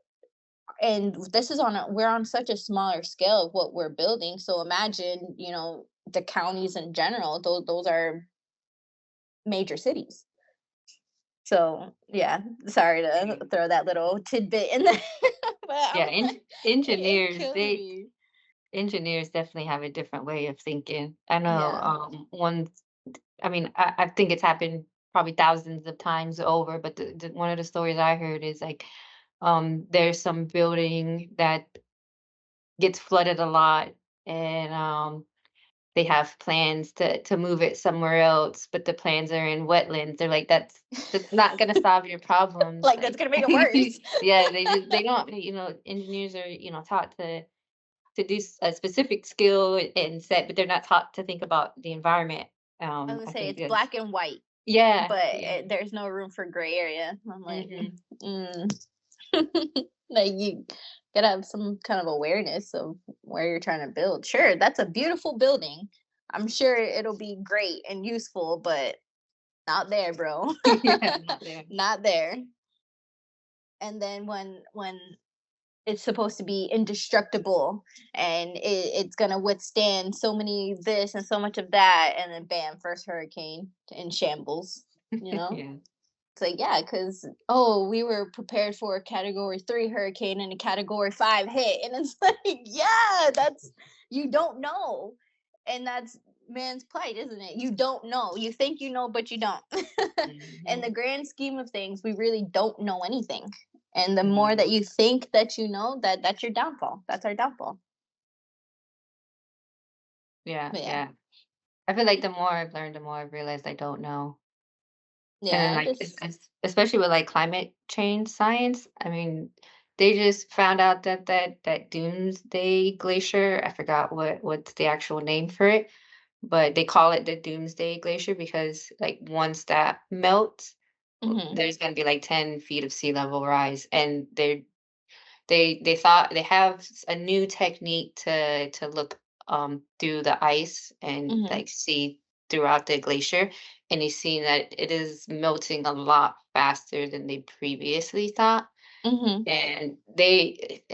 and this is we're on such a smaller scale of what we're building. So imagine, the counties in general. Those are major cities. So yeah, sorry to throw that little tidbit in there, but Yeah, engineers, killing they me. engineers definitely have a different way of thinking. I know, Yeah. I mean, I think it's happened probably thousands of times over, but one of the stories I heard is like, there's some building that gets flooded a lot, and they have plans to move it somewhere else, but the plans are in wetlands. They're like, that's not gonna solve your problems. Like, that's gonna make it worse. Yeah, they don't, engineers are, taught to do a specific skill and set, but they're not taught to think about the environment. I would I say think it's that's, black and white, yeah, but yeah. there's no room for gray area. I'm like, Hmm. like, you gotta have some kind of awareness of where you're trying to build. Sure, that's a beautiful building. I'm sure it'll be great and useful, but not there, bro. Yeah, not there. Not there. And then when it's supposed to be indestructible, and it's gonna withstand so many this and so much of that, and then bam, first hurricane in shambles. Yeah. It's like, yeah, because, oh, we were prepared for a category 3 hurricane and a category 5 hit, and it's like, yeah, that's, you don't know. And that's man's plight, isn't it? You don't know. You think you know, but you don't. In Hmm. the grand scheme of things, we really don't know anything. And the more Hmm. that you think that you know, that's your downfall. That's our downfall. Yeah, But yeah, yeah. I feel like the more I've learned, the more I've realized I don't know. And then, yeah, like, just especially with like climate change science, I mean, they just found out that Doomsday Glacier, I forgot what's the actual name for it, but they call it the Doomsday Glacier because like once that melts, Mhm. there's going to be like 10 feet of sea level rise, and they thought they have a new technique to look through the ice and Mhm. like see throughout the glacier, and they see that it is melting a lot faster than they previously thought, Mhm. and they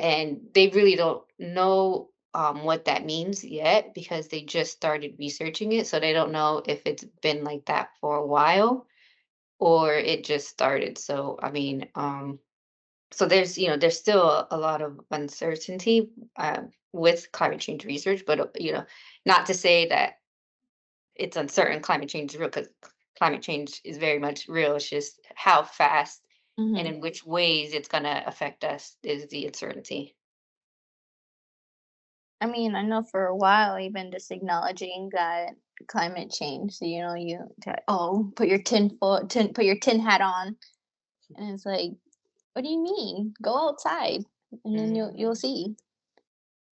really don't know what that means yet because they just started researching it, so they don't know if it's been like that for a while or it just started. So I mean, so there's still a lot of uncertainty with climate change research, but not to say that it's uncertain climate change is real, because climate change is very much real. It's just how fast and Mhm. in which ways it's going to affect us is the uncertainty. I mean, I know for a while, even just acknowledging that climate change, so, oh, put your tin hat on, and it's like, what do you mean? Go outside, and then you'll Mhm. see.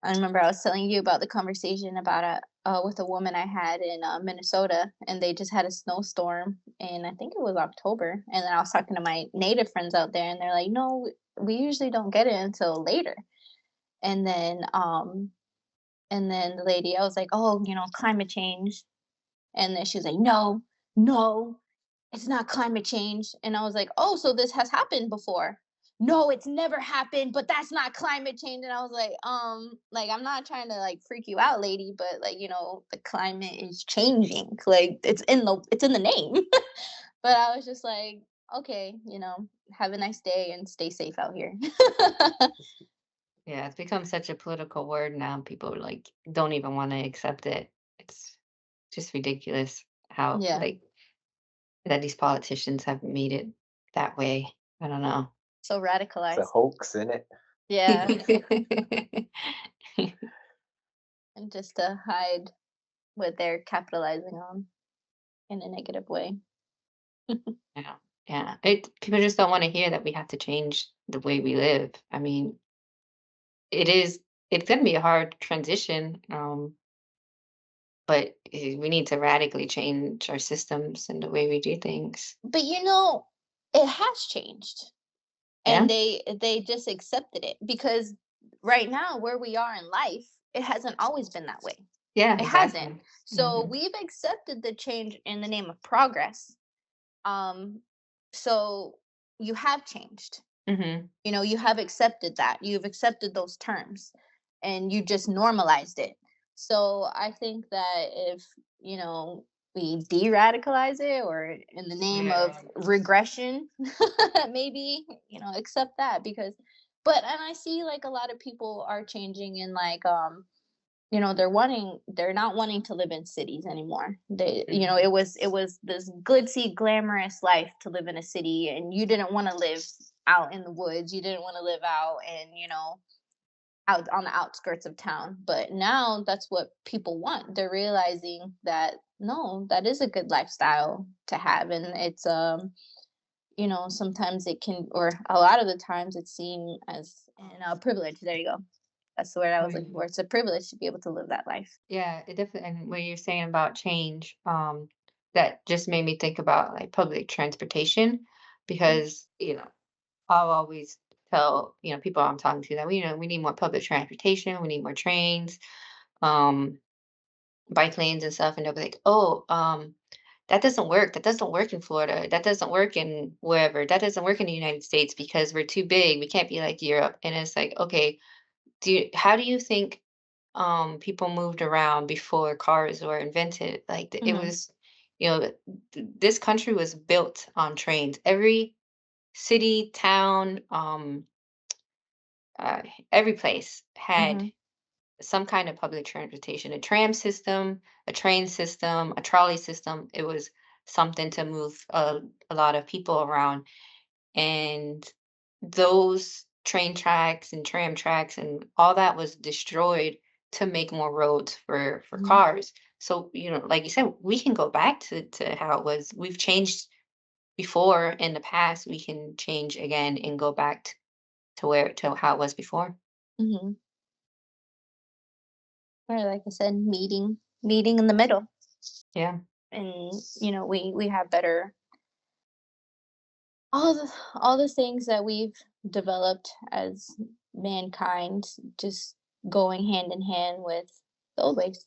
I remember I was telling you about the conversation about with a woman I had in Minnesota, and they just had a snowstorm, and I think it was October. And then I was talking to my native friends out there, and they're like, "No, we usually don't get it until later." And then, the lady, I was like, "Oh, climate change," and then she was like, "No, no, it's not climate change." And I was like, "Oh, so this has happened before?" "No, it's never happened, but that's not climate change." And I was like, I'm not trying to like freak you out, lady, but like, the climate is changing. Like it's in the name. But I was just like, okay, have a nice day and stay safe out here. Yeah, it's become such a political word now. People like don't even want to accept it. It's just ridiculous how Yeah. like that these politicians have made it that way. I don't know. So It's a radicalized. hoax in it. Yeah. And just to hide what they're capitalizing on in a negative way. Yeah, yeah. People just don't want to hear that we have to change the way we live. I mean, it is. It's going to be a hard transition, but we need to radically change our systems and the way we do things. But it has changed. Yeah, And they just accepted it because right now where we are in life, it hasn't always been that way. yeah, It hasn't. exactly. So Hmm. we've accepted the change in the name of progress. Um so you have changed. Hmm. You have accepted that. You've accepted those terms and you just normalized it. So I think that if, we de-radicalize it or in the name of Yeah. regression, maybe, accept that and I see like a lot of people are changing in like they're not wanting to live in cities anymore. Hmm. It was this glitzy glamorous life to live in a city, and you didn't want to live out in the woods. You didn't want to live out in out on the outskirts of town. But now that's what people want. They're realizing that no, that is a good lifestyle to have, and it's sometimes it can, or a lot of the times it's seen as a privilege. There you go. That's the word I Oh, was looking for. It's a privilege to be able to live that life. yeah, it definitely. And what you're saying about change, that just made me think about like public transportation, because I'll always tell people I'm talking to that we need more public transportation, we need more trains, um, bike lanes and stuff, and they'll be like, oh, that doesn't work. That doesn't work in Florida. That doesn't work in wherever. That doesn't work in the United States because we're too big. We can't be like Europe. And it's like, okay, how do you think people moved around before cars were invented? Like it Hmm. was, this country was built on trains. Every city, town, uh, every place had Hmm. some kind of public transportation, a tram system, a train system, a trolley system. It was something to move a lot of people around. And those train tracks and tram tracks and all that was destroyed to make more roads for Hmm. cars. So, like you said, we can go back to how it was. We've changed before in the past. We can change again and go back to how it was before. Hmm. Or like I said, meeting in the middle, Yeah. and we have better all the things that we've developed as mankind just going hand in hand with the old ways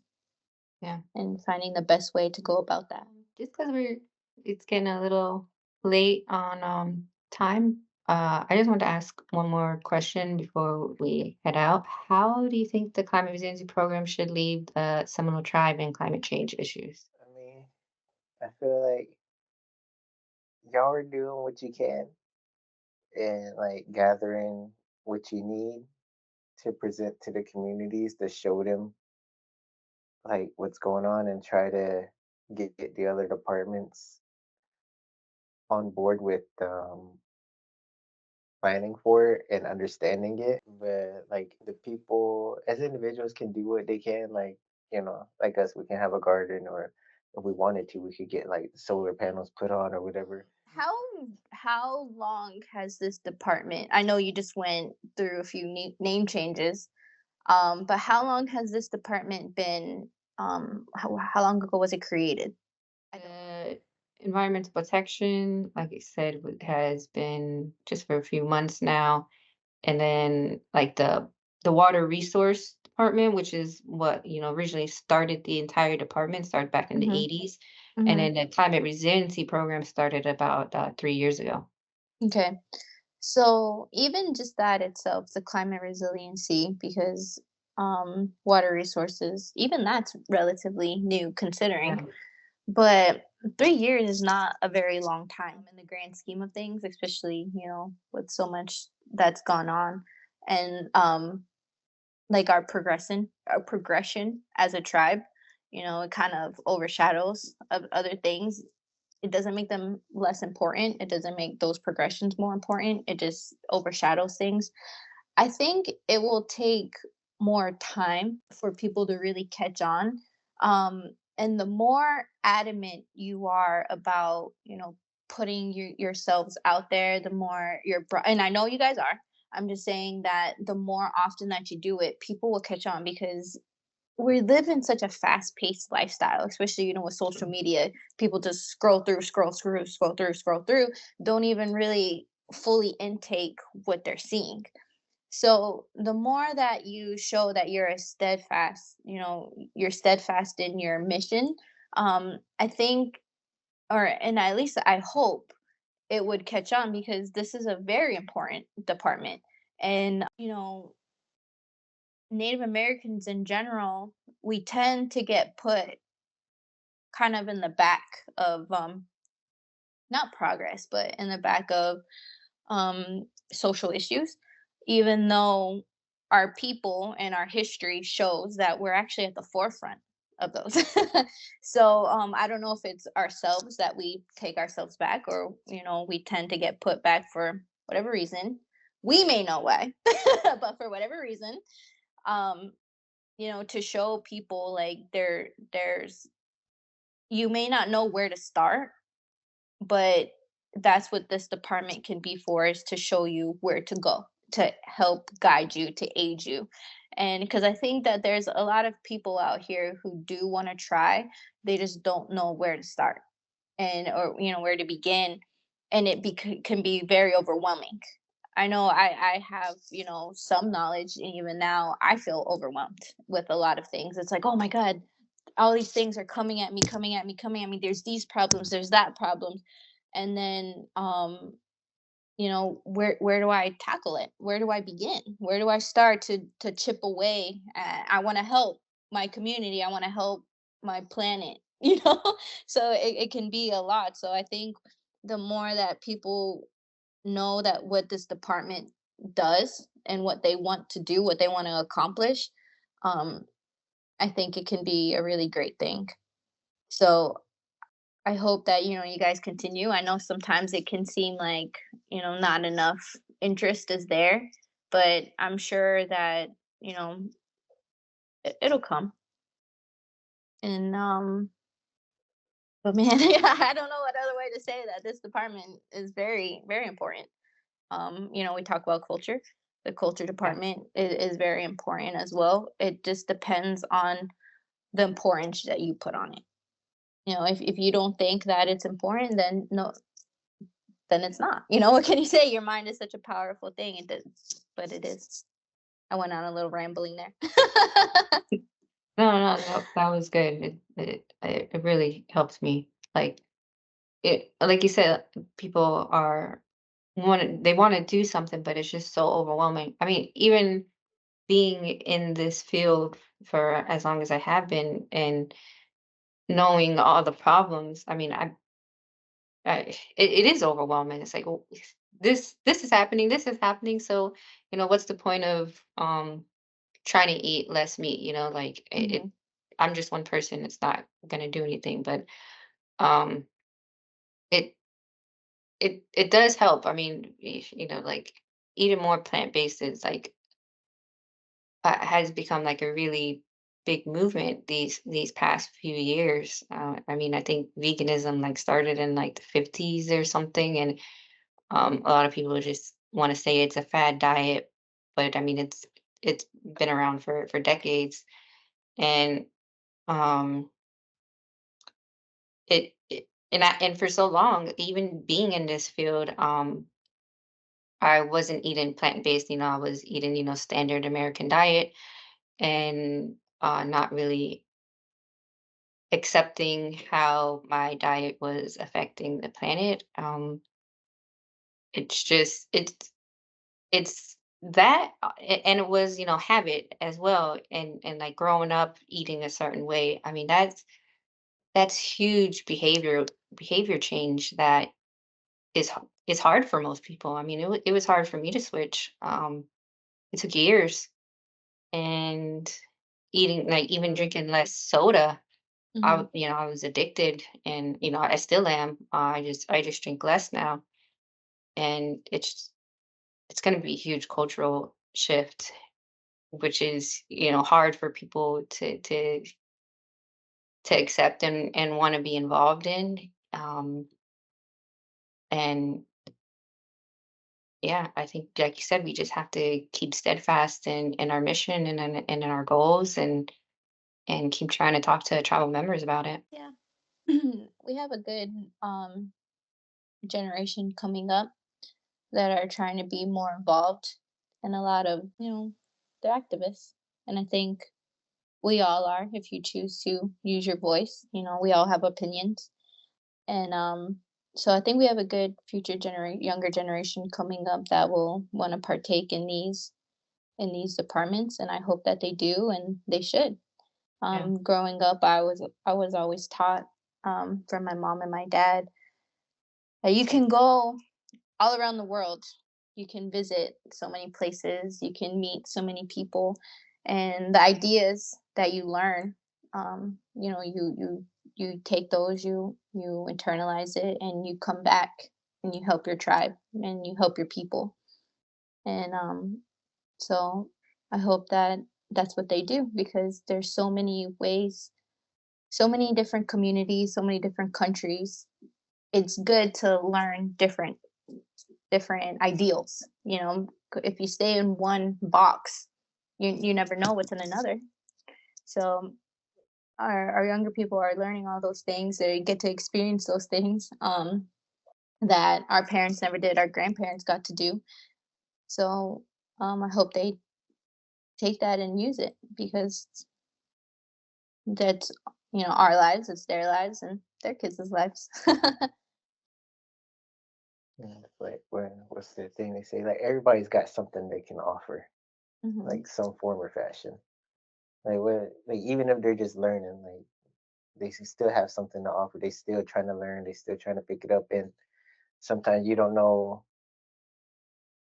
Yeah. and finding the best way to go about that. Just because it's getting a little late on time. I just want to ask one more question before we head out. How do you think the climate resiliency program should leave the Seminole tribe in climate change issues? I mean, I feel like y'all are doing what you can and like gathering what you need to present to the communities to show them like what's going on and try to get the other departments on board with planning for it and understanding it. But like the people as individuals can do what they can, like, like us, we can have a garden, or if we wanted to, we could get like solar panels put on or whatever. How how long has this department? I know you just went through a few name changes, but how long has this department been? How long ago was it created? I don't. Environmental protection, like I said, has been just for a few months now. And then like the water resource department, which is what originally started the entire department, started back in the Mhm. 80s. And Mhm. then the climate resiliency program started about 3 years ago. Okay. So even just that itself, the climate resiliency, because water resources, even that's relatively new Yeah. considering. But 3 years is not a very long time in the grand scheme of things, especially, with so much that's gone on. And like our progression as a tribe, it kind of overshadows of other things. It doesn't make them less important. It doesn't make those progressions more important. It just overshadows things. I think it will take more time for people to really catch on. And the more adamant you are about, putting yourselves out there, the more and I know you guys are. I'm just saying that the more often that you do it, people will catch on because we live in such a fast-paced lifestyle, especially with social media. People just scroll through, scroll through, don't even really fully intake what they're seeing. So the more that you show that you're steadfast in your mission, I think, or and at least I hope it would catch on because this is a very important department. And Native Americans in general, we tend to get put kind of in the back of not progress, but in the back of social issues, even though our people and our history shows that we're actually at the forefront of those. So I don't know if it's ourselves that we take ourselves back, or we tend to get put back for whatever reason. We may know why, but for whatever reason, um, to show people like there's you may not know where to start, but that's what this department can be for, is to show you where to go, to help guide you, to aid you. And because I think that there's a lot of people out here who do want to try, they just don't know where to start, and or where to begin, and can be very overwhelming. I know I have some knowledge, and even now I feel overwhelmed with a lot of things. It's like, oh my god, all these things are coming at me, coming at me, coming at me. There's these problems, there's that problem. And then where do I tackle it? Where do I begin? Where do I start to chip away? I want to help my community, I want to help my planet. So it can be a lot. So I think the more that people know that what this department does and what they want to do, what they want to accomplish, um, I think it can be a really great thing. So I hope that you guys continue. I know sometimes it can seem like not enough interest is there, but I'm sure that you know it'll come. And but man, yeah, I don't know what other way to say that this department is very very important. We talk about culture. The culture Yeah. department is very important as well. It just depends on the importance that you put on it. If you don't think that it's important, then no, then it's not. What can you say? Your mind is such a powerful thing. It does, but it is. I went on a little rambling there. No, that was good. It really helped me. Like you said, people they want to do something, but it's just so overwhelming. I mean, even being in this field for as long as I have been and knowing all the problems, I mean, it is overwhelming. It's like, oh, this is happening, this is happening. So, what's the point of trying to eat less meat? Like Mhm. I'm just one person. It's not gonna do anything, but um, it it does help. I mean, like eating more plant-based is like has become like a really big movement these past few years. I mean, I think veganism like started in like the 50s or something, and a lot of people just want to say it's a fad diet, but I mean, it's been around for decades, and um, and for so long, even being in this field, I wasn't eating plant-based. I was eating standard American diet, and not really accepting how my diet was affecting the planet. It's just it's that, and it was habit as well, and like growing up eating a certain way. I mean, that's huge behavior change that is hard for most people. I mean, it was hard for me to switch. It took years, and eating, like, even drinking less soda. Mhm. I was addicted, and I still am. I just drink less now, and it's going to be a huge cultural shift, which is hard for people to accept and want to be involved in. And yeah, I think, like you said, we just have to keep steadfast in our mission and in our goals, and keep trying to talk to tribal members about it. Yeah. We have a good generation coming up that are trying to be more involved, and a lot of, they're activists. And I think we all are if you choose to use your voice. We all have opinions. And so I think we have a good younger generation coming up that will want to partake in these departments, and I hope that they do, and they should. Yeah. Growing up, I was always taught from my mom and my dad that you can go all around the world. You can visit so many places, you can meet so many people, and the ideas that you learn, you take those, you internalize it, and you come back and you help your tribe and you help your people. And so I hope that that's what they do, because there's so many ways, so many different communities, so many different countries. It's good to learn different ideals. If you stay in one box, you never know what's in another. So our younger people are learning all those things. They get to experience those things that our parents never did, our grandparents got to do. So I hope they take that and use it, because that's our lives, it's their lives, and their kids' lives. Yeah, it's like what's the thing they say? Like everybody's got something they can offer, Hmm. like some form or fashion. Like even if they're just learning, like still have something to offer. They still trying to learn. They still trying to pick it up. And sometimes you don't know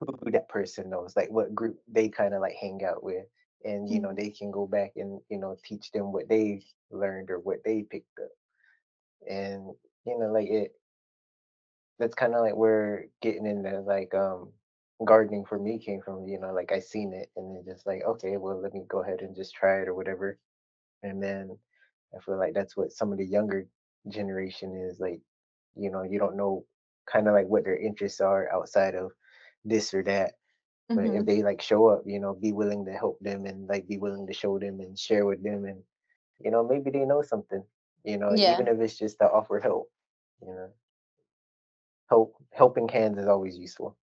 who that person knows, like what group they kind of like hang out with, and Hmm. they can go back and teach them what they learned or what they picked up. And like that's kind of like where getting into like gardening for me came from. Like I seen it and then just like, okay, well, let me go ahead and just try it or whatever. And then I feel like that's what some of the younger generation is like. You don't know kind of like what their interests are outside of this or that. But if Hmm. they like show up, be willing to help them and like be willing to show them and share with them, and maybe they know something, Yeah. even if it's just to offer help, you know, hope helping hands is always useful.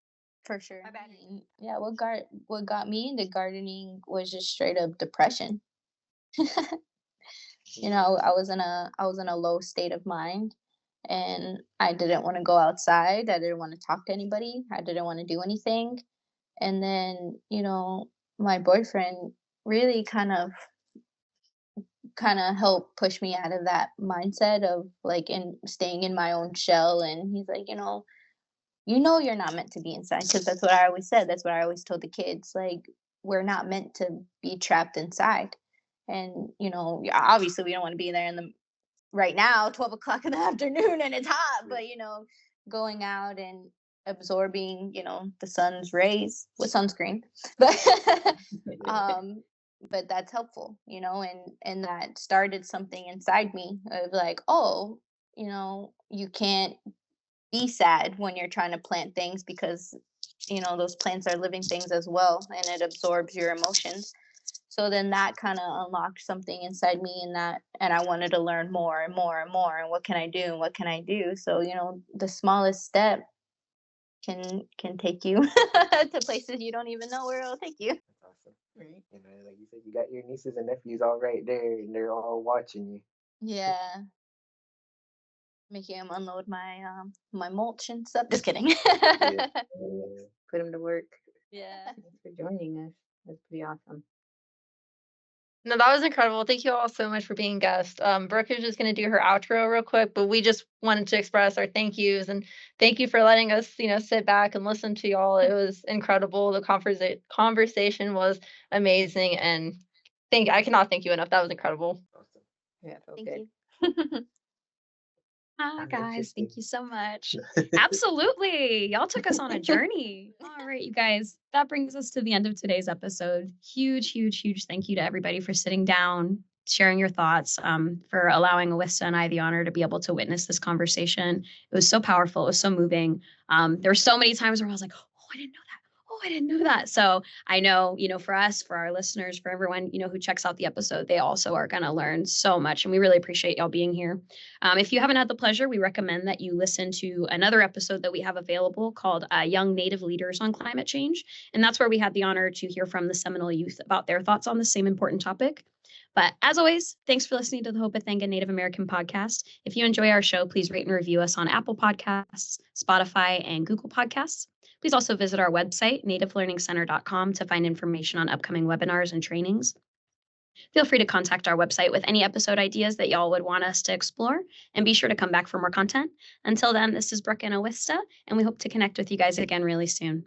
For sure. Yeah, what got me into gardening was just straight up depression. I was in a low state of mind, and I didn't want to go outside. I didn't want to talk to anybody. I didn't want to do anything. And then, my boyfriend really kind of helped push me out of that mindset of like in staying in my own shell. And he's like, you're not meant to be inside, because that's what I always said. That's what I always told the kids. Like, we're not meant to be trapped inside. And obviously we don't want to be there in the right now, 12 o'clock in the afternoon, and it's hot. But going out and absorbing the sun's rays with sunscreen, but but that's helpful, and that started something inside me of like, oh, you can't be sad when you're trying to plant things, because those plants are living things as well, and it absorbs your emotions. So then that kind of unlocked something inside me, and I wanted to learn more and more and more, and what can I do and what can I do. So the smallest step can take you to places you don't even know where it'll take you. That's awesome. Right. Like you said, you got your nieces and nephews all right there, and they're all watching you. Yeah, making them unload my mulch and stuff. Just kidding. Yeah. Put them to work. Yeah. Thanks for joining us. That's pretty awesome. No, that was incredible. Thank you all so much for being guests. Brooke is just going to do her outro real quick, but we just wanted to express our thank yous and thank you for letting us, sit back and listen to y'all. It was incredible. The conversation was amazing, and I cannot thank you enough. That was incredible. Awesome. Yeah, it felt Thank good. you. Hi, guys. Interesting. Thank you so much. Absolutely. Y'all took us on a journey. All right, you guys. That brings us to the end of today's episode. Huge, huge, huge thank you to everybody for sitting down, sharing your thoughts, for allowing Awista and I the honor to be able to witness this conversation. It was so powerful. It was so moving. There were so many times where I was like, oh, I didn't know that. Oh, I didn't know that. So I know, for us, for our listeners, for everyone, who checks out the episode, they also are going to learn so much. And we really appreciate y'all being here. If you haven't had the pleasure, we recommend that you listen to another episode that we have available called Young Native Leaders on Climate Change. And that's where we had the honor to hear from the Seminole youth about their thoughts on the same important topic. But as always, thanks for listening to the Hoporenkv Native American podcast. If you enjoy our show, please rate and review us on Apple Podcasts, Spotify, and Google Podcasts. Please also visit our website, nativelearningcenter.com, to find information on upcoming webinars and trainings. Feel free to contact our website with any episode ideas that y'all would want us to explore, and be sure to come back for more content. Until then, this is Brooke and Awista, and we hope to connect with you guys again really soon.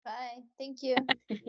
Bye. Thank you.